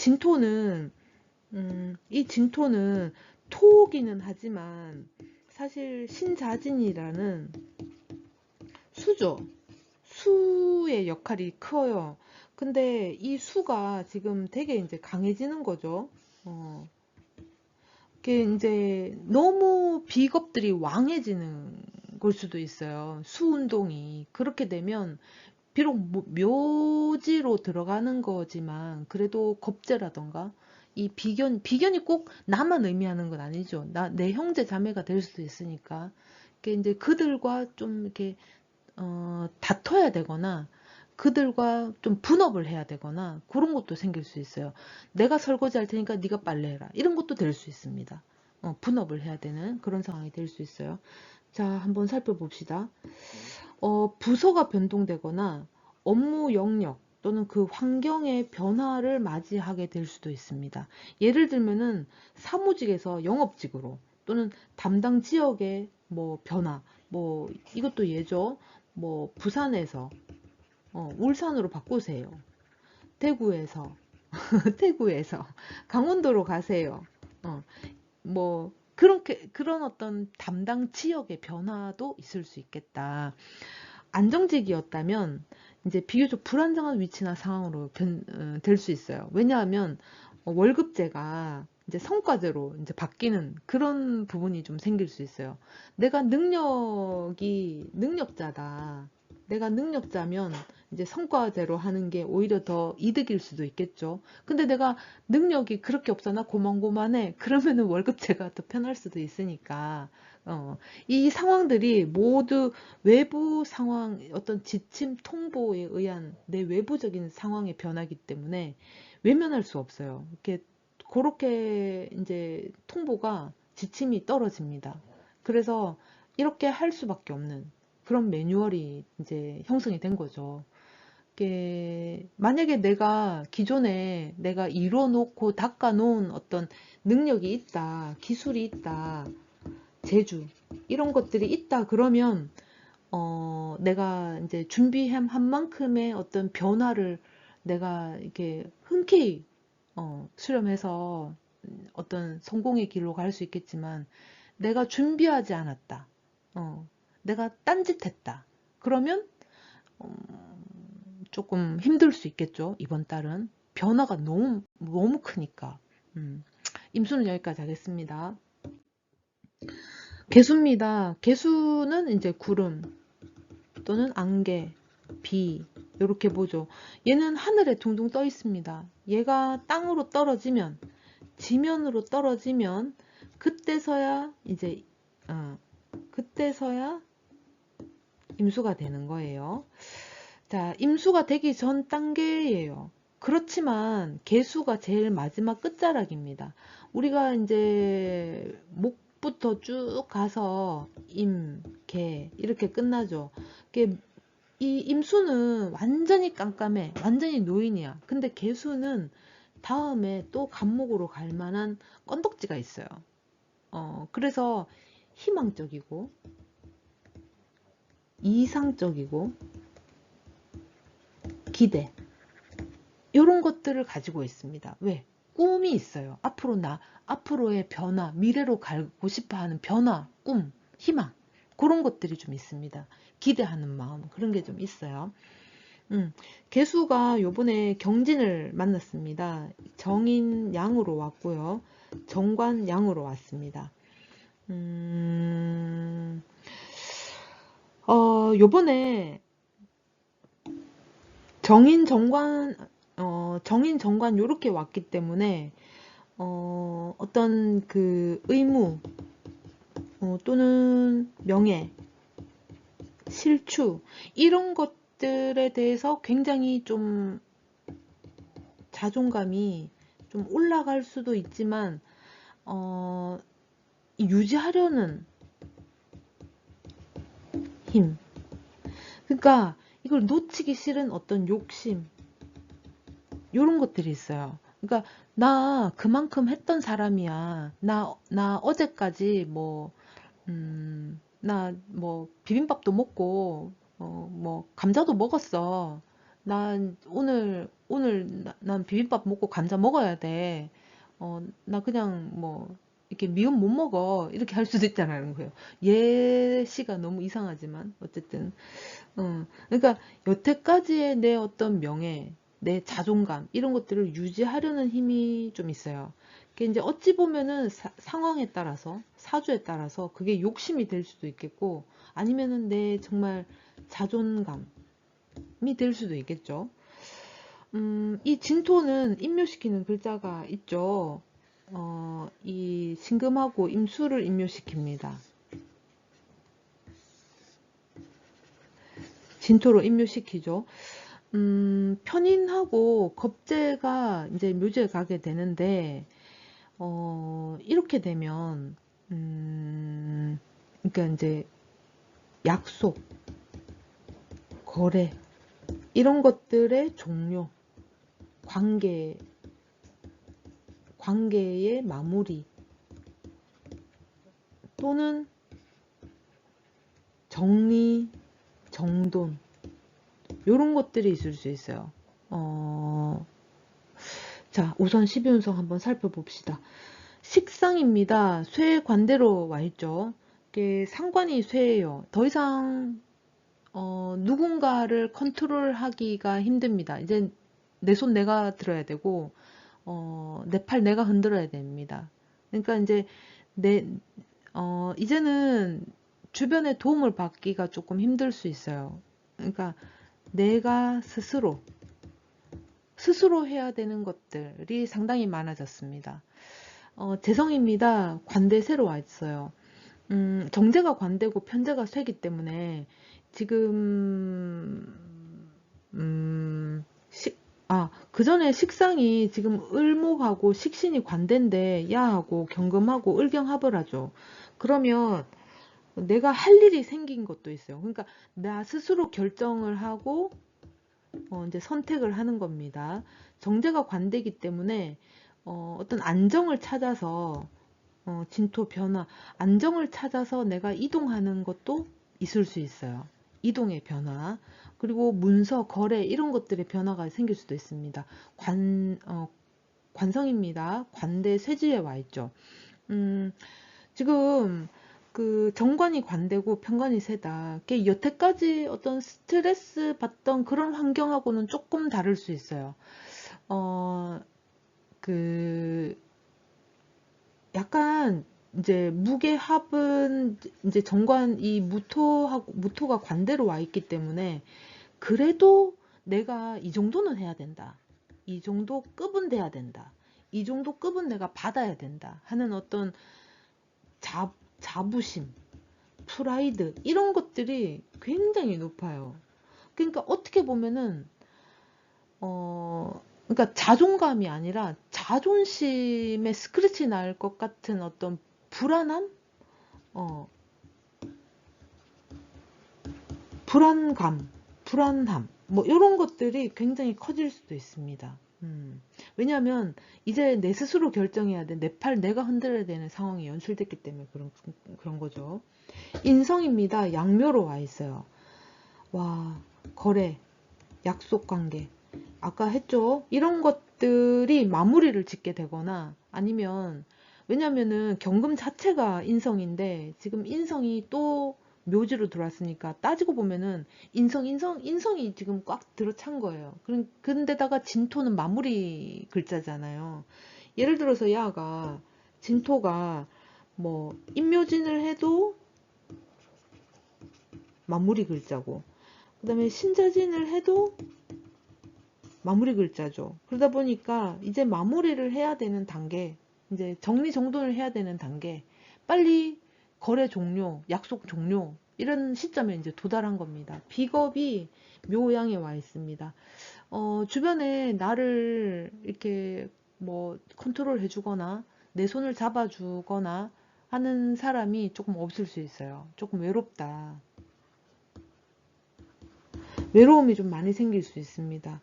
진토는 토기는 하지만 사실 신자진이라는 수죠. 수의 역할이 커요. 근데 이 수가 지금 되게 이제 강해지는 거죠. 그게 이제 너무 비겁들이 왕해지는 걸 수도 있어요. 수 운동이. 그렇게 되면 비록 묘지로 들어가는 거지만 그래도 겁제라던가 이 비견이 꼭 나만 의미하는 건 아니죠. 내 형제 자매가 될 수도 있으니까. 그게 이제 그들과 좀 이렇게 다퉈야 되거나 그들과 좀 분업을 해야 되거나 그런 것도 생길 수 있어요. 내가 설거지 할 테니까 네가 빨래해라. 이런 것도 될 수 있습니다. 분업을 해야 되는 그런 상황이 될 수 있어요. 자, 한번 살펴봅시다. 부서가 변동되거나 업무 영역 또는 그 환경의 변화를 맞이하게 될 수도 있습니다. 예를 들면은 사무직에서 영업직으로 또는 담당 지역의 뭐 변화, 뭐 이것도 예죠. 뭐 부산에서 울산으로 바꾸세요. 대구에서 대구에서 강원도로 가세요. 어, 뭐 그런 어떤 담당 지역의 변화도 있을 수 있겠다. 안정직이었다면 이제 비교적 불안정한 위치나 상황으로 될 수 있어요. 왜냐하면 월급제가 이제 성과제로 이제 바뀌는 그런 부분이 좀 생길 수 있어요. 내가 능력자다. 내가 능력자면 이제 성과제로 하는 게 오히려 더 이득일 수도 있겠죠. 근데 내가 능력이 그렇게 없어. 나 고만고만해. 그러면은 월급제가 더 편할 수도 있으니까. 이 상황들이 모두 외부 상황, 어떤 지침 통보에 의한 내 외부적인 상황의 변화이기 때문에 외면할 수 없어요. 그렇게 이제 통보가 지침이 떨어집니다. 그래서 이렇게 할 수밖에 없는 그런 매뉴얼이 이제 형성이 된 거죠. 이게 만약에 내가 기존에 내가 이뤄 놓고 닦아 놓은 어떤 능력이 있다, 기술이 있다, 재주 이런 것들이 있다 그러면 내가 이제 준비한 한 만큼의 어떤 변화를 내가 이렇게 흔쾌히 수렴해서 어떤 성공의 길로 갈 수 있겠지만 내가 준비하지 않았다. 내가 딴짓했다. 그러면 조금 힘들 수 있겠죠. 이번 달은 변화가 너무 너무 크니까. 임수는 여기까지 하겠습니다. 개수입니다. 개수는 이제 구름 또는 안개, 비 이렇게 보죠. 얘는 하늘에 둥둥 떠 있습니다. 얘가 땅으로 떨어지면 지면으로 떨어지면 그때서야 이제 그때서야 임수가 되는 거예요. 자, 임수가 되기 전 단계예요. 그렇지만 개수가 제일 마지막 끝자락입니다. 우리가 이제 목부터 쭉 가서 임, 개 이렇게 끝나죠. 이 임수는 완전히 깜깜해. 완전히 노인이야. 근데 개수는 다음에 또 간목으로 갈 만한 건덕지가 있어요. 그래서 희망적이고 이상적이고 기대 이런 것들을 가지고 있습니다. 왜? 꿈이 있어요. 앞으로의 변화, 미래로 가고 싶어 하는 변화, 꿈, 희망 그런 것들이 좀 있습니다. 기대하는 마음 그런 게 좀 있어요. 개수가 요번에 경진을 만났습니다. 정인 양으로 왔고요. 정관 양으로 왔습니다. 요번에 정인 정관 요렇게 왔기 때문에 어떤 그 의무 또는 명예, 실추 이런 것들에 대해서 굉장히 좀 자존감이 좀 올라갈 수도 있지만 유지하려는 힘. 그러니까 이걸 놓치기 싫은 어떤 욕심 이런 것들이 있어요. 그러니까 나 그만큼 했던 사람이야. 나 어제까지 나 뭐 비빔밥도 먹고 뭐 감자도 먹었어. 난 비빔밥 먹고 감자 먹어야 돼. 나 그냥 뭐 이렇게 미음 못 먹어. 이렇게 할 수도 있다라는 거예요. 예시가 너무 이상하지만 어쨌든 그러니까 여태까지의 내 어떤 명예, 내 자존감 이런 것들을 유지하려는 힘이 좀 있어요. 그게 이제 어찌 보면은 상황에 따라서 사주에 따라서 그게 욕심이 될 수도 있겠고 아니면은 내 정말 자존감이 될 수도 있겠죠. 이 진토는 임묘시키는 글자가 있죠. 이 신금하고 임수를 임묘시킵니다. 진토로 임묘시키죠. 편인하고 겁재가 이제 묘지에 가게 되는데, 이렇게 되면, 그러니까 이제 약속, 거래, 이런 것들의 종료, 관계, 관계의 마무리, 또는 정리, 정돈, 이런 것들이 있을 수 있어요. 자, 우선 12운성 한번 살펴봅시다. 식상입니다. 쇠 관대로 와 있죠. 이게 상관이 쇠예요. 더 이상 누군가를 컨트롤하기가 힘듭니다. 이제 내 손 내가 들어야 되고 내 팔 내가 흔들어야 됩니다. 그러니까 이제 이제는 주변의 도움을 받기가 조금 힘들 수 있어요. 그러니까 내가 스스로 해야 되는 것들이 상당히 많아졌습니다. 재성입니다. 관대세로 와 있어요. 정제가 관대고 편제가 쇠기 때문에 지금 그 전에 식상이 지금 을목하고 식신이 관대인데 야하고 경금하고 을경합을 하죠. 그러면 내가 할 일이 생긴 것도 있어요. 그러니까 나 스스로 결정을 하고 이제 선택을 하는 겁니다. 정제가 관대기 때문에 어떤 안정을 찾아서 진토 변화, 안정을 찾아서 내가 이동하는 것도 있을 수 있어요. 이동의 변화, 그리고 문서, 거래 이런 것들의 변화가 생길 수도 있습니다. 관성입니다. 관대 쇠지에 와 있죠. 음, 지금 그 정관이 관대고 편관이 세다. 그게 여태까지 어떤 스트레스 받던 그런 환경하고는 조금 다를 수 있어요. 어, 그 약간 이제 무게합은 이제 정관 이 무토가 관대로 와 있기 때문에 그래도 내가 이 정도는 해야 된다. 이 정도 급은 돼야 된다. 이 정도 급은 내가 받아야 된다 하는 어떤 자부심, 프라이드 이런 것들이 굉장히 높아요. 그러니까 어떻게 보면은 그러니까 자존감이 아니라 자존심에 스크래치 날 것 같은 어떤 불안함, 어, 불안감, 불안함, 뭐 이런 것들이 굉장히 커질 수도 있습니다. 왜냐하면 이제 내 스스로 결정해야 돼. 내 팔 내가 흔들어야 되는 상황이 연출됐기 때문에 그런 거죠. 인성입니다. 양묘로 와 있어요. 와, 거래, 약속 관계. 아까 했죠? 이런 것들이 마무리를 짓게 되거나 아니면 왜냐면은 경금 자체가 인성인데 지금 인성이 또 묘지로 들어왔으니까 따지고 보면은 인성이 지금 꽉 들어찬 거예요. 근데다가 진토는 마무리 글자잖아요. 예를 들어서 야가 진토가 뭐 인묘진을 해도 마무리 글자고 그 다음에 신자진을 해도 마무리 글자죠. 그러다 보니까 이제 마무리를 해야 되는 단계, 이제 정리정돈을 해야 되는 단계, 빨리 거래 종료, 약속 종료, 이런 시점에 이제 도달한 겁니다. 비겁이 묘양에 와 있습니다. 주변에 나를 이렇게 뭐 컨트롤 해주거나 내 손을 잡아주거나 하는 사람이 조금 없을 수 있어요. 조금 외롭다. 외로움이 좀 많이 생길 수 있습니다.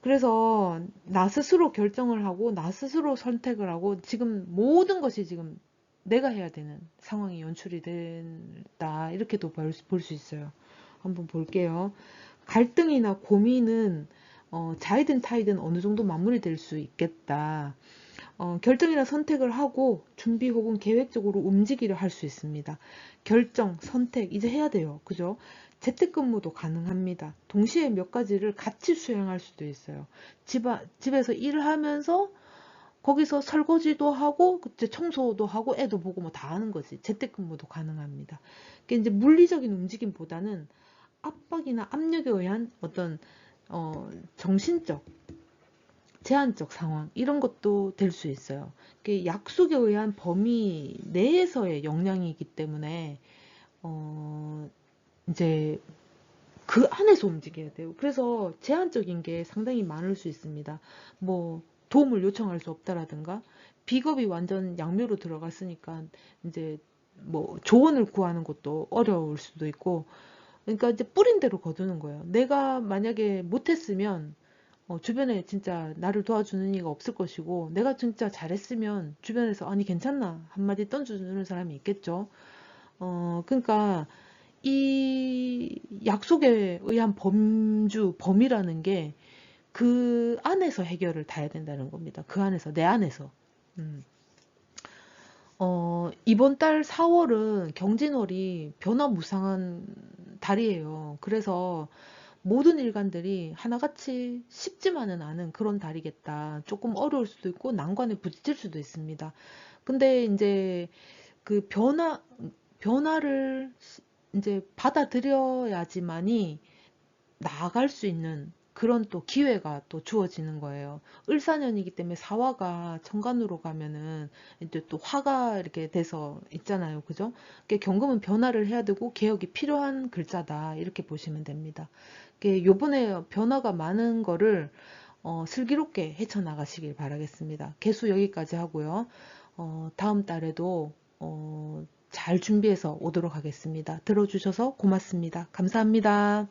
그래서 나 스스로 결정을 하고 나 스스로 선택을 하고 지금 모든 것이 지금 내가 해야 되는 상황이 연출이 된다 이렇게도 볼 수 있어요. 한번 볼게요. 갈등이나 고민은 자이든 타이든 어느 정도 마무리될 수 있겠다. 결정이나 선택을 하고 준비 혹은 계획적으로 움직이려 할 수 있습니다. 결정, 선택, 이제 해야 돼요. 그죠? 재택근무도 가능합니다. 동시에 몇 가지를 같이 수행할 수도 있어요. 집에서 일을 하면서 거기서 설거지도 하고, 그때 청소도 하고, 애도 보고 뭐 다 하는 거지. 재택근무도 가능합니다. 그게 이제 물리적인 움직임보다는 압박이나 압력에 의한 어떤, 정신적, 제한적 상황 이런 것도 될 수 있어요. 약속에 의한 범위 내에서의 역량이기 때문에 이제 그 안에서 움직여야 돼요. 그래서 제한적인 게 상당히 많을 수 있습니다. 뭐 도움을 요청할 수 없다라든가 비겁이 완전 양묘로 들어갔으니까 이제 뭐 조언을 구하는 것도 어려울 수도 있고 그러니까 이제 뿌린 대로 거두는 거예요. 내가 만약에 못했으면 주변에 진짜 나를 도와주는 이가 없을 것이고 내가 진짜 잘했으면 주변에서 아니 괜찮나 한마디 던져주는 사람이 있겠죠. 그러니까 이 약속에 의한 범이라는 게 그 안에서 해결을 다 해야 된다는 겁니다. 그 안에서, 내 안에서. 음. 이번 달 4월은 경진월이 변화무쌍한 달이에요. 그래서 모든 일관들이 하나같이 쉽지만은 않은 그런 달이겠다. 조금 어려울 수도 있고 난관에 부딪힐 수도 있습니다. 근데 이제 그 변화를 이제 받아들여야지만이 나아갈 수 있는 그런 또 기회가 또 주어지는 거예요. 을사년이기 때문에 사화가 천간으로 가면은 이제 또 화가 이렇게 돼서 있잖아요. 그죠? 경금은 변화를 해야 되고 개혁이 필요한 글자다. 이렇게 보시면 됩니다. 요번에 변화가 많은 거를 슬기롭게 헤쳐나가시길 바라겠습니다. 개수 여기까지 하고요. 다음 달에도 잘 준비해서 오도록 하겠습니다. 들어주셔서 고맙습니다. 감사합니다.